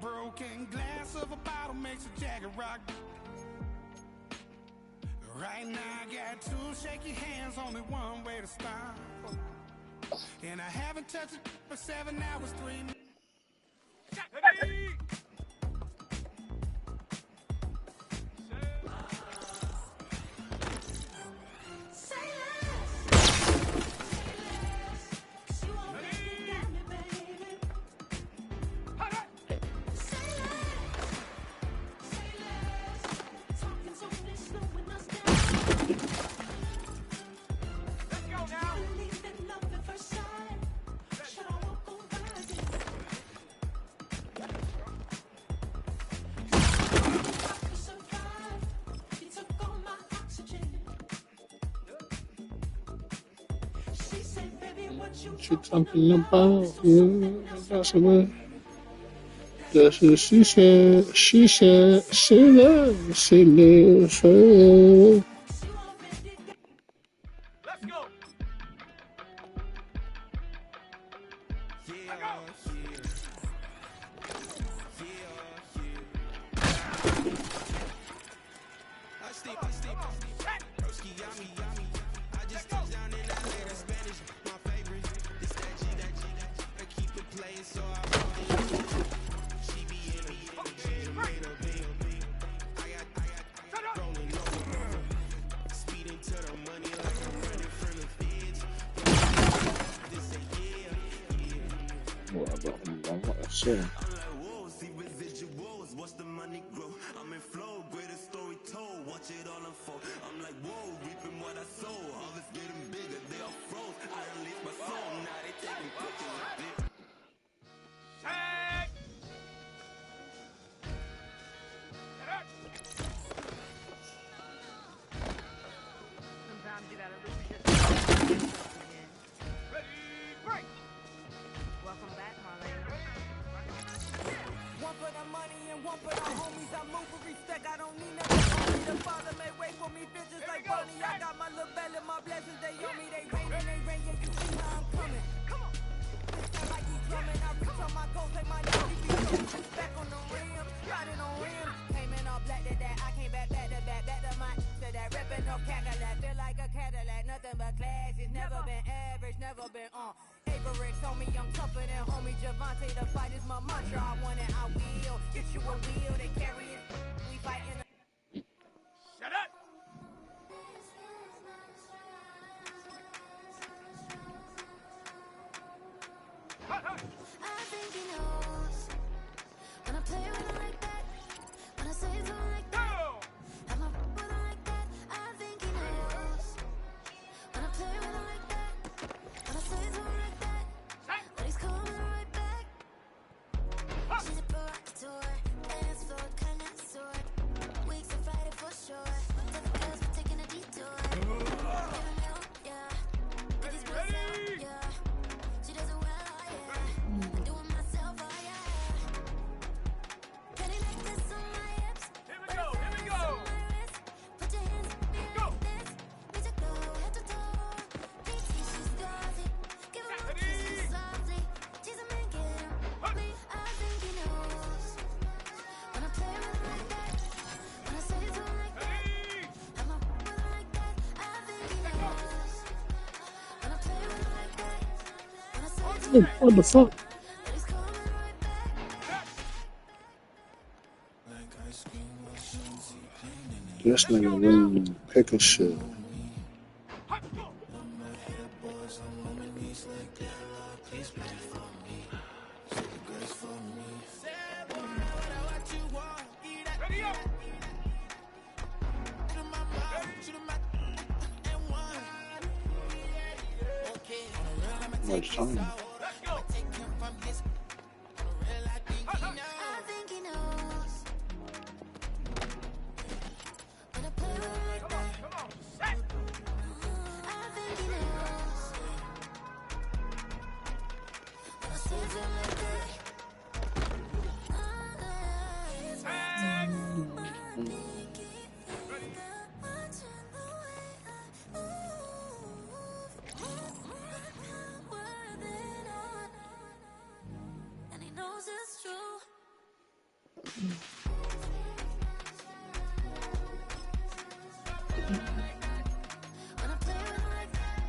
S7: Broken glass of a bottle makes a Jagger rock. Right now I got two shaky hands, only one way to stop. And I haven't touched it for 7 hours, 3 minutes.
S5: she talking about? Yeah, that's what. That's what she said. She said she lives. She lives forever.
S2: Let's go.
S5: What about him? What I said.
S8: Sometimes you gotta lose yourself.
S2: Ready, break.
S8: Welcome back, Marlene.
S9: One for the money and one for the homies. I move with respect. I don't need nothing. The father may wait for me, bitches like Bonnie. I got my little belly, my blessings. They on me. They rain and they rain. Yeah, you see how I'm coming. Come on. Sound like you drumming. I reach on my goals. Like my nigga be so back on the rim. Riding on rim. Came in all black to that. I came back to back to my to that ripping no Cadillac. Feel like a Cadillac. Nothing but class. It's never been average. Never been on. Average on me. I'm tougher than homie Javante. The fight is my mantra. I want it. I will. Get you a wheel. They carry it. We fighting.
S2: Shut up.
S10: I think he knows when I play with him like that, when I say it to him like that, I'm up with him like that. I think he knows when I play with him like that, when I say it to him like that, but he's coming right back. She's a provocateur, dance floor, connoisseur, weeks of fighting for sure. Tell the girls we're taking a detour. Give him milk, yeah. Get these boys out, yeah. She does it well, yeah. I do it myself, oh yeah. Can he make this on my hips?
S2: Here we go. Here we go.
S10: On my wrist. Put your hands on me like this. We just go head to toe. PT, she's glossy. Give her a kiss softly. She's a man, get him. I think he knows when I play with him like that. When I say it to him like that. I'm up with him like that. I think he knows when I play with him like that. When I say it to him like that.
S5: What the fuck?
S10: But he's coming right back.
S5: This nigga really picking shit.
S2: Ready up.
S5: Much time.
S2: Let's go.
S10: I think he knows when I play with him like that.
S2: Come on. Set.
S10: I think he knows when I say it to him like that.
S2: Tag.
S10: And he knows it's true. When I play with him like that. When I play with him like that.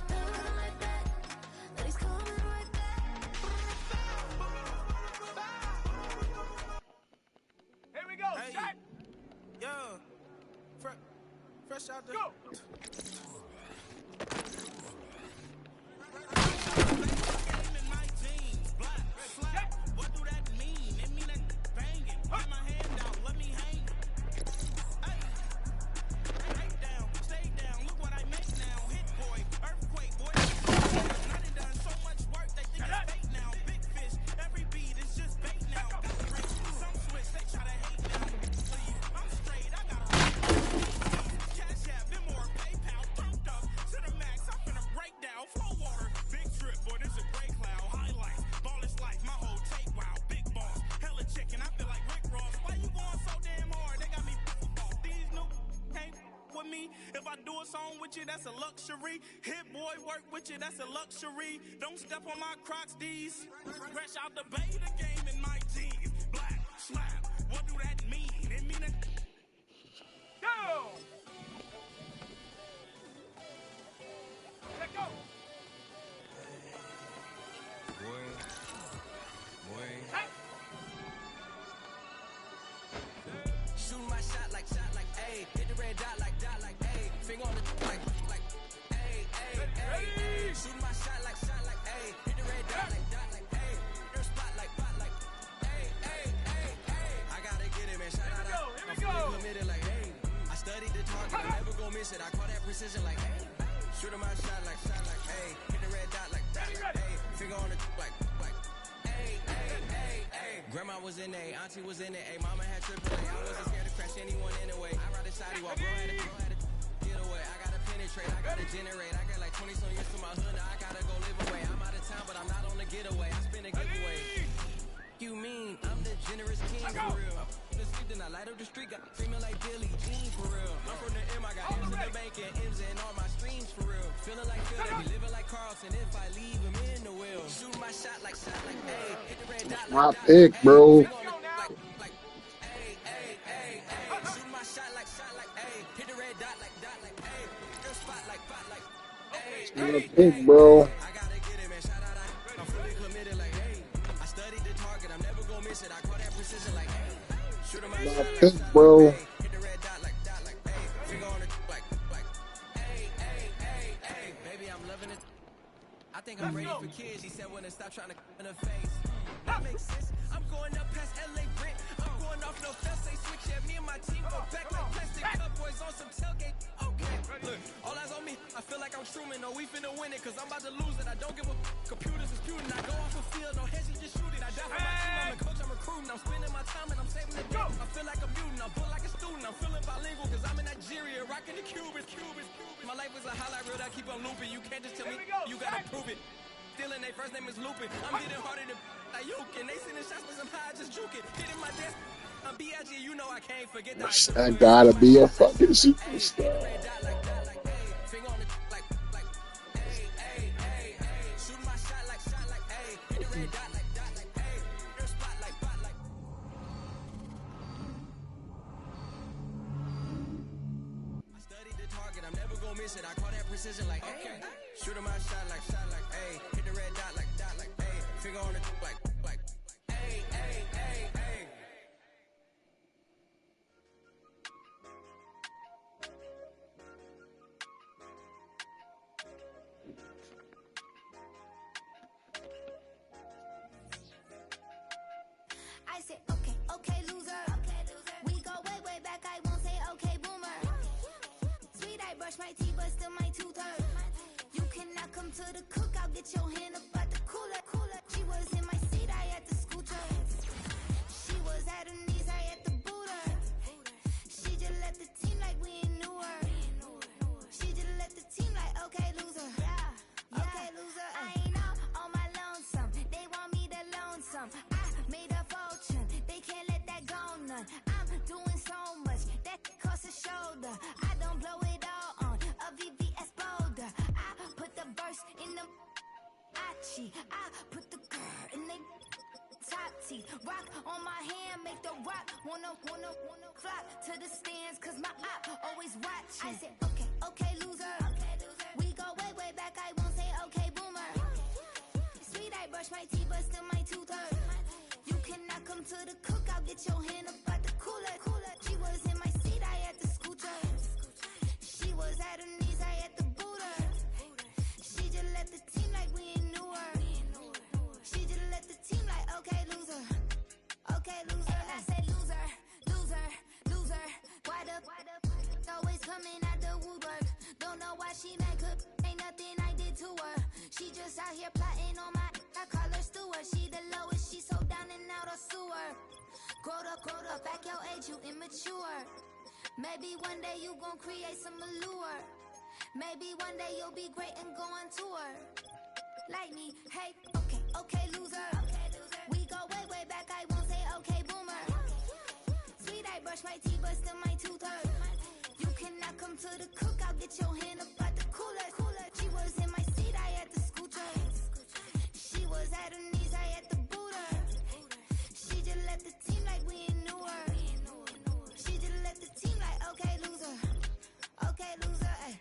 S10: Play with him like that. That he's coming right back.
S2: Here we go. Set.
S9: Yo, fresh out the.
S2: Go.
S9: What do that mean? It mean that banging. Put my hand down, let me hang. Hey, down, stay down. Look what I make now. Hit boy, earthquake boy. I done done so much work, they think it's bait now. Big fish, every beat is just bait now. Got the break, some switch, they try to hate now. I'm straight, I got a cash app, been more PayPal.
S11: with you, that's a luxury. Hit boy, work with you, that's a luxury. Don't step on my Crocs, D's. Fresh out the bay, the game in my jeans. Black, slap, what do that mean? It mean a... Go! Let go! Hey.
S12: Shooting my shot like, ayy. Hit the red dot like, ayy. Finger on the like, ayy, ayy. Shooting my shot like, ayy. Hit the red dot like, ayy. Their spot like, ayy, ayy. I gotta get it, man. Shout out. I'm fully committed like, hey. I studied the target, I'm never gonna miss it. I call that precision like, hey. Shooting my shot like, ayy. Hit the red dot like, ayy. Finger on the like, ayy, ayy, ayy. Grandma was in A, auntie was in it, ayy. Mama had AAA. I wasn't scared to crash anyone anyway. I ride a side while bro had to get away. I gotta penetrate, I gotta generate. I got like 20 some years to my hood, now I gotta go live away. I'm out of town, but I'm not on the getaway. I spin a giveaway. You mean I'm the generous king for real? I'm the sleep, then I light up the street, got screaming like Billy Jean for real. I'm from the M, I got M's in the bank and M's in all my streams for real. Feeling like Phil, they be living like Carlson if I leave him in the wheel. Shoot my shot like, ayy. Hit the red dot
S5: My
S12: like,
S5: pick, bro.
S12: like, ayy, ayy, ayy, ayy. Shoot my shot like, ayy. Hit the red dot like, ayy. Their spot like, ayy,
S5: My pick, bro.
S12: I gotta get it, man. Shout out, I'm fully committed like, hey. I studied the target, I'm never gonna miss it. I call that precision like, hey. Shoot my shot like,
S5: Pick, bro.
S12: hit the red dot like, hey. Finger on the like, hey, hey, hey, hey. Baby, I'm loving it. I think I'm ready for kids. He said when to stop trying to in the face. That makes sense. I'm going up past LA Brent. I'm going off no fence. They switch at me and my team go back like plastic cup boys on some tailgate. Okay, look, all eyes on me. I feel like I'm Truman. No, we finna win it, cause I'm about to lose it. I don't give a computers is disputing. I go off the field, no heads, just shooting. I die for my team. I'm a coach, I'm recruiting. I'm spending my time and I'm saving the day. I feel like a mutant. I'm built like a student. I'm feeling bilingual, cause I'm in Nigeria, rocking the Cubans. My life is a highlight reel that keep on looping. You can't just tell me, you gotta prove it. Still in their first name is Lupin. I'm hitting harder than like Yukin. They sending shots with some high, just juke it. Hitting my desk. I'm B.I.G. You know I can't forget that.
S5: I gotta be a fucking superstar.
S12: Finger on the like, hey, hey, hey, hey. Shooting my shot like, hey. Hit the red dot like, hey. Their spot like, I studied the target, I'm never gonna miss it. I call that precision like, okay. Shooting my shot like, hey. Hit the red dot like, hey. Finger on the like, hey, hey, hey, hey.
S10: I said, okay, loser. We go way back, I won't say okay, boomer. Sweet, I brush my teeth, but still my tooth hurt. You cannot come to the cookout, get your hand up at the cooler. She was in my seat, I had to scoot her. She was at her knees, I had to boot her. She just left the team like we ain't knew her. She just left the team like, okay, loser. Okay, loser. I ain't out on my lonesome. They want me to loan some. I made a fortune. They can't let that go none. I'm doing so much that costs a shoulder. I don't blow it all on a VVS boulder. I put the verse in the I put the girl in they top teeth. Rock on my hand, make the rock wanna flock to the stands, cause my eye always watching. I said, okay, loser. We go way back, I won't say okay, boomer. Sweet, I brush my teeth, but still my tooth hurt. You cannot come to the cookout, get your hand up at the cooler. She was in my seat, I had to scoot her. She was at her knees, I had to boot her. She just left the team like we ain't knew her. She just left the team like, okay, loser. Okay, loser. And I said, loser. Why the always coming out the woodwork? Don't know why she mad, could ain't nothing I did to her. She just out here plotting on my, I call her Stewart. She the lowest, she so down and out of sewer. Growed up, back your age, you immature. Maybe one day you gon' create some allure. Maybe one day you'll be great and go on tour. Like me, hey, okay, loser. We go way back, I won't say okay, boomer. Sweet, I brush my teeth, but still my tooth hurt. You can I come to the cookout? Get your hand up out the cooler. She was in my seat, I had to scoot her. She was at her knees, I had to boot her. She just left the team like we ain't knew her. She just left the team like, okay, loser. Okay, loser, ay.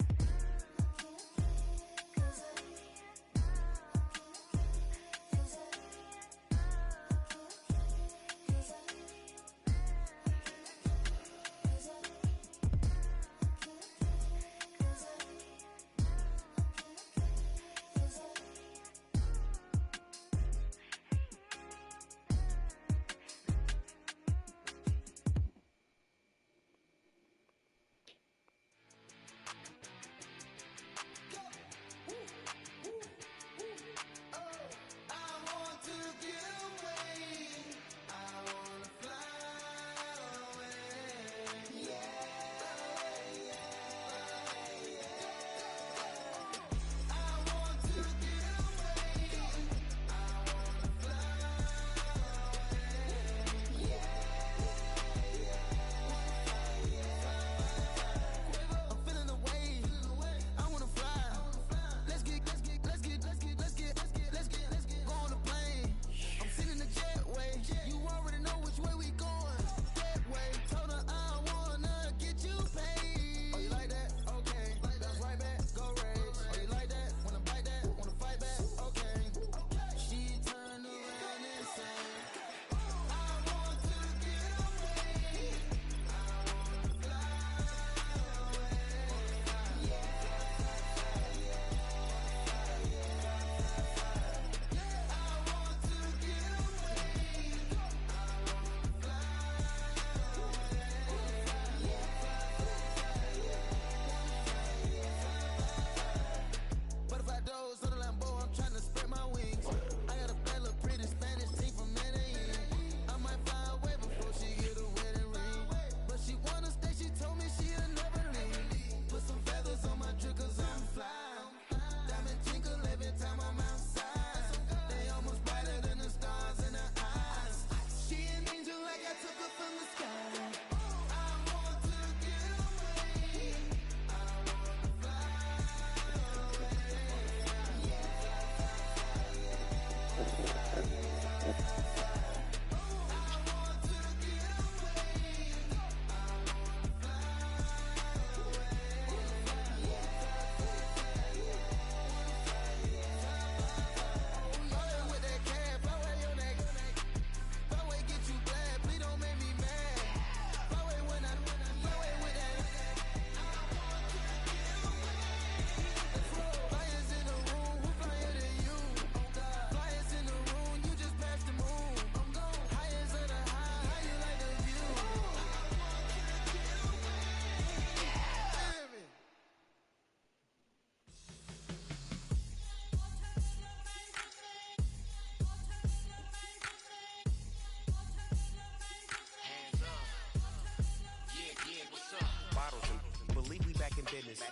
S13: business.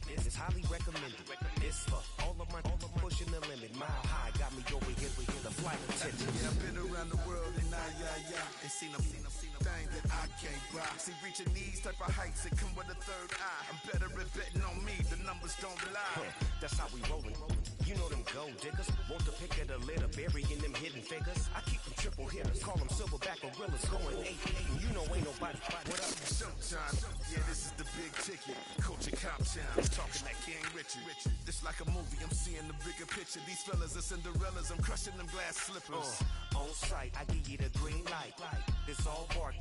S13: This is highly recommended. This for all of my pushing the limit. Mile high got me over here with the flight attendant.
S14: Yeah, I've been around the world and and seen them thing that I can't buy. See, reaching these type of heights, it come with a third eye. I'm better at betting on me, the numbers don't lie.
S13: That's how we rollin'. You know them gold diggers, want to pick at a litter, burying them hidden figures. I keep them triple hitters, call them silverback gorillas, going 8-8, and you know ain't nobody. What up?
S14: Showtime, yeah, this is the big ticket. Coach and cop time, talking that King Richard. This like a movie, I'm seeing the bigger picture. These fellas are Cinderellas, I'm crushing them glass slippers.
S13: On sight, I give you the green light. It's all bark,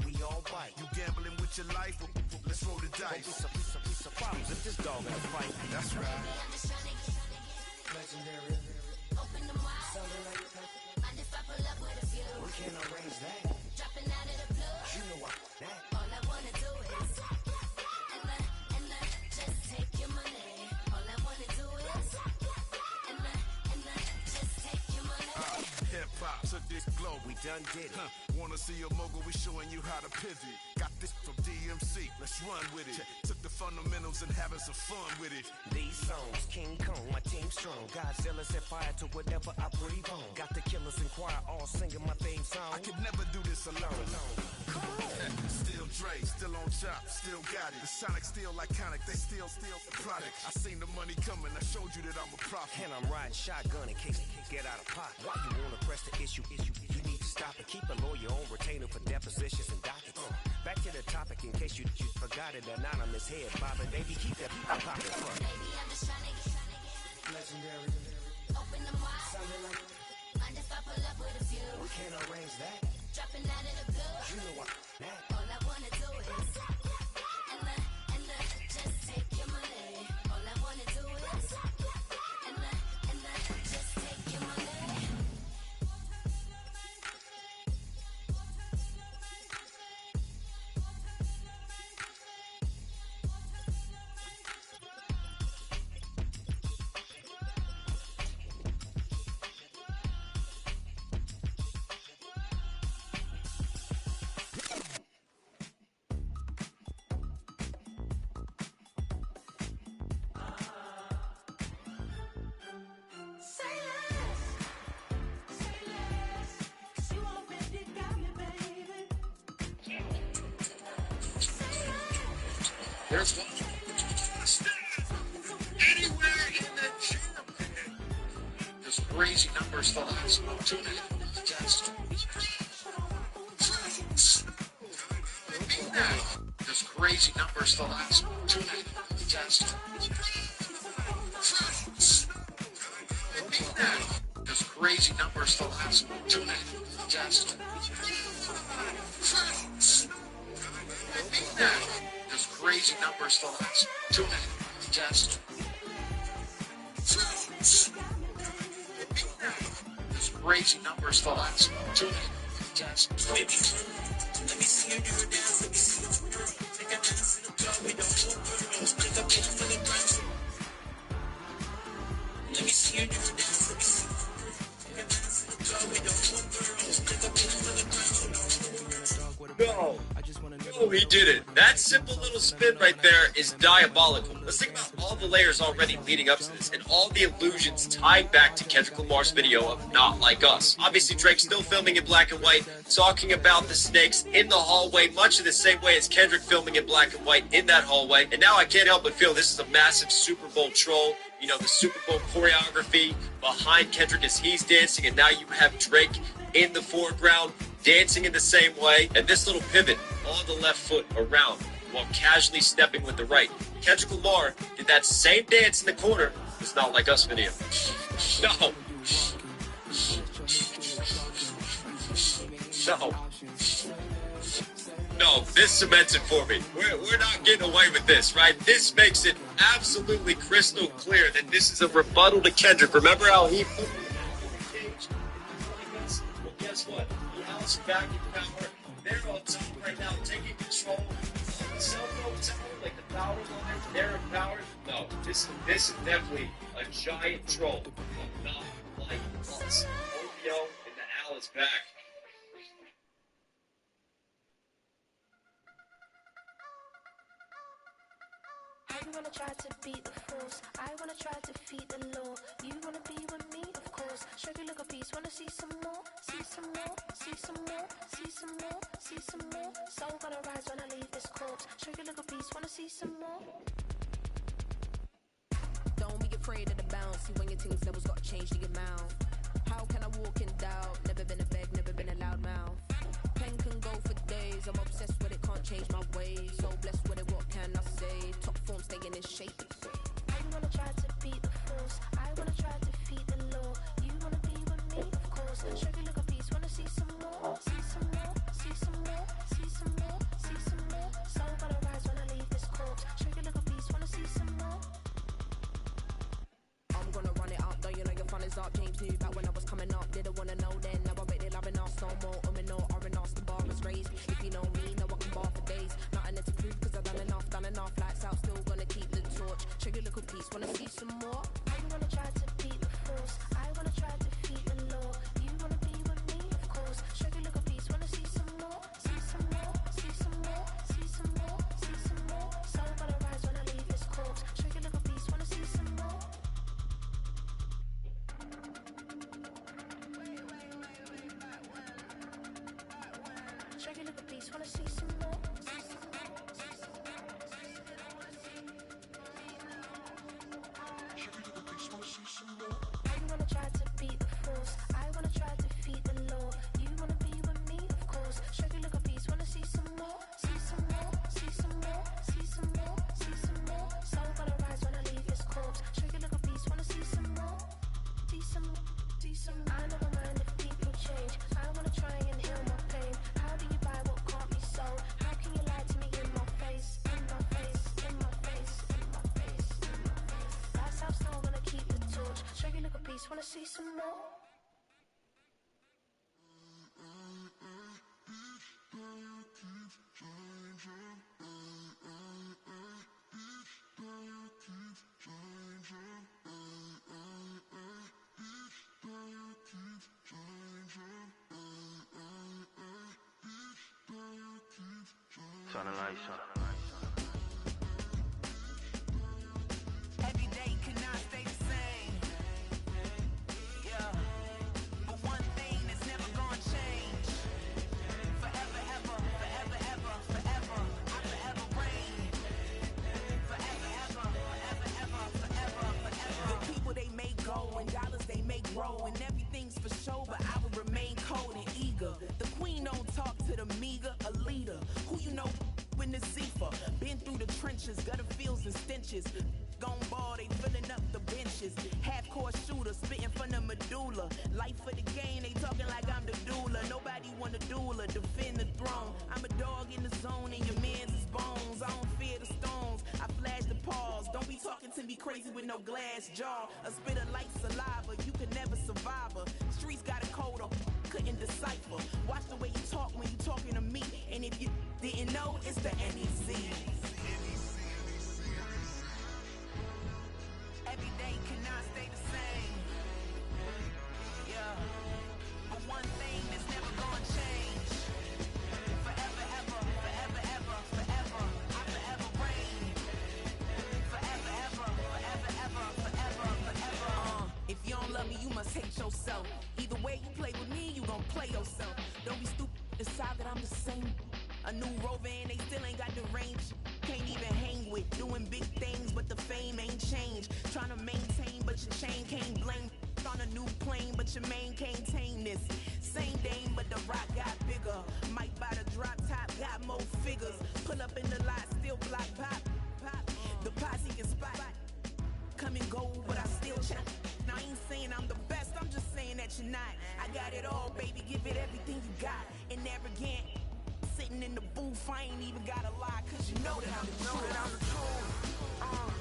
S13: we all bite.
S14: You gambling with your life, let's roll the dice.
S13: Piece of problems if this dog in a fight.
S14: That's right.
S12: Legendary. Open them wide. Something like mind if I pull up with a few?
S13: We can arrange that.
S12: Dropping out of the blue.
S13: You know what that.
S12: All I wanna do is and just take your money. All I wanna do is and just take your money.
S14: Hip hop took this globe.
S13: We done did it.
S14: Wanna see a mogul? We showing you how to pivot. Got this from DMC. Let's run with it. Took the fundamentals and having some fun with it.
S13: These songs, King Kong, my team strong. Godzilla set fire to whatever I breathe on. Got the killers in choir all singing my theme song.
S14: I could never do this alone. Still Dre, still on top, still got it. The Sonic still iconic, they still the product. I seen the money coming, I showed you that I'm a prophet.
S13: And I'm riding shotgun in case they can't get out of pocket. Why you wanna press the issue? You need to stop it. Keep a lawyer on retainer for depositions and dockets. Back to the topic in case you forgot it. Anonymous head bobbing, baby, keep that pocket full.
S10: Baby, I'm just trying to get
S13: Legendary.
S10: open the wide.
S13: Sounding like
S10: Mind if I pull up with a few?
S13: we can't arrange that.
S10: Dropping out of the blue.
S13: You know what that.
S10: All I wanna do is and just take your money. All I wanna do is and just take your money.
S5: There's one. Anywhere in the gym. Just crazy numbers the last 2 minutes. Just crazy numbers the last 2 minutes. Just crazy numbers the last 2 minutes. Just crazy numbers the last 2 minutes. Just crazy numbers the last 2 minutes. Just let me see you do a dance. Let me see you twirl. Take a dance in the club. We don't show girls. Take a bitch for the ground. Let me see you do a dance. Let me see you twirl. Take a dance in the club. We don't show girls. Take a bitch for the ground.
S15: No, he did it. That simple little spin right there is diabolical. Let's think about all the layers already leading up to this and all the illusions tied back to Kendrick Lamar's video of Not Like Us. Obviously, Drake's still filming in black and white, talking about the snakes in the hallway, much of the same way as Kendrick filming in black and white in that hallway. And now I can't help but feel this is a massive Super Bowl troll. You know, the Super Bowl choreography behind Kendrick as he's dancing, and now you have Drake in the foreground dancing in the same way, and this little pivot on the left foot around while casually stepping with the right. Kendrick Lamar did that same dance in the corner. It's Not Like Us video. No. No, this cements it for me. We're not getting away with this, right? This makes it absolutely crystal clear that this is a rebuttal to Kendrick. Remember how he put me in the cage? Well, guess what? Alice back in power. They're on top right now, taking control of the cell phone tower, like the power lines. They're in power. No, this is definitely a giant troll. Not like us. OVO and the Al is back.
S10: I wanna try to beat the force. I wanna try to defeat the law. You wanna be with me, of course. Show you look a piece. Wanna see some more? See some more? See some more? See some more? See some more? Soul gonna rise when I leave this corpse. Show you look a piece. Wanna see some more?
S16: Don't be afraid of the bounce. See when your things levels got changed to your mouth. How can I walk in doubt? Never been a beg, never been a loud mouth. Pen can go for days. I'm obsessed with it, can't change my ways. So blessed with it, what can I say? Top form staying in shape.
S10: I wanna try to beat the force. I wanna try to defeat the law. You wanna be with me, of course. Show you look a piece. Wanna see some more? See some more? See some more? See some more? See some more? Soul gonna rise when I leave this corpse. Show you look a piece. Wanna see some more?
S16: I'm gonna run it up, though you know your fun is up. James knew back when I was coming up. Didn't wanna know then. Now I bet they loving us no more. No, R&R's the bar is raised. If you know me, know I can bar for days. Nothing to prove cause I've done enough. Lights out, still gonna keep the torch. Show you a little piece, wanna see some more?
S10: I wanna try to beat the force. I wanna try to defeat the law. You wanna be with me, of course. Show you look a piece. Wanna see some more? See some more? See some more? See some more? See some more? Soul gonna rise when I leave this corpse. Show you look a piece. Wanna see some more? just wanna see some more.
S17: Turn the lights on.
S9: Every day cannot stay the same. Yeah. But one thing that's never gonna change. Forever, ever, forever, ever, forever. I forever reign. Forever, ever, forever, ever, forever, forever. The people they make go and dollars they make grow. And everything's for show, but I will remain cold and eager. The queen don't talk to the meager, a leader. Who you know in the Zephyr? Been through the trenches, gutter fields and stenches. Gone ball, they filling up the benches. Half-court shooter, spitting from the medulla. Life for the game, they talking like I'm the doula. Nobody want a doula, defend the throne. I'm a dog in the zone and your man's is bones. I don't fear the stones, I flash the paws. Don't be talking to me crazy with no glass jaw. A spit of light saliva, you can never survive her. Streets got a code up, couldn't decipher. Watch the way you talk when you talking to me. And if you didn't know, it's the NEC. Every day cannot stay the same. Yeah. But one thing that's never gonna change. Forever, ever, forever, ever, forever. I forever reign. Forever, ever, forever, ever, forever, forever. If you don't love me, you must hate yourself. Either way you play with me, you gon' play yourself. Don't be stupid, decide that I'm the same. A new rover and they still ain't got the range. Can't even hang with, doing big things, but the fame ain't changed. Trying to maintain, but your chain can't blame. On a new plane, but your main can't tame this. Same dame, but the rock got bigger. Might buy the drop top, got more figures. Pull up in the lot, still block pop. The posse can spot. Come and go, but I still check. Now I ain't saying I'm the best, I'm just saying that you're not. I got it all, baby, give it everything you got. And arrogant, sitting in the booth, I ain't even gotta lie, cause you know that I'm the truth.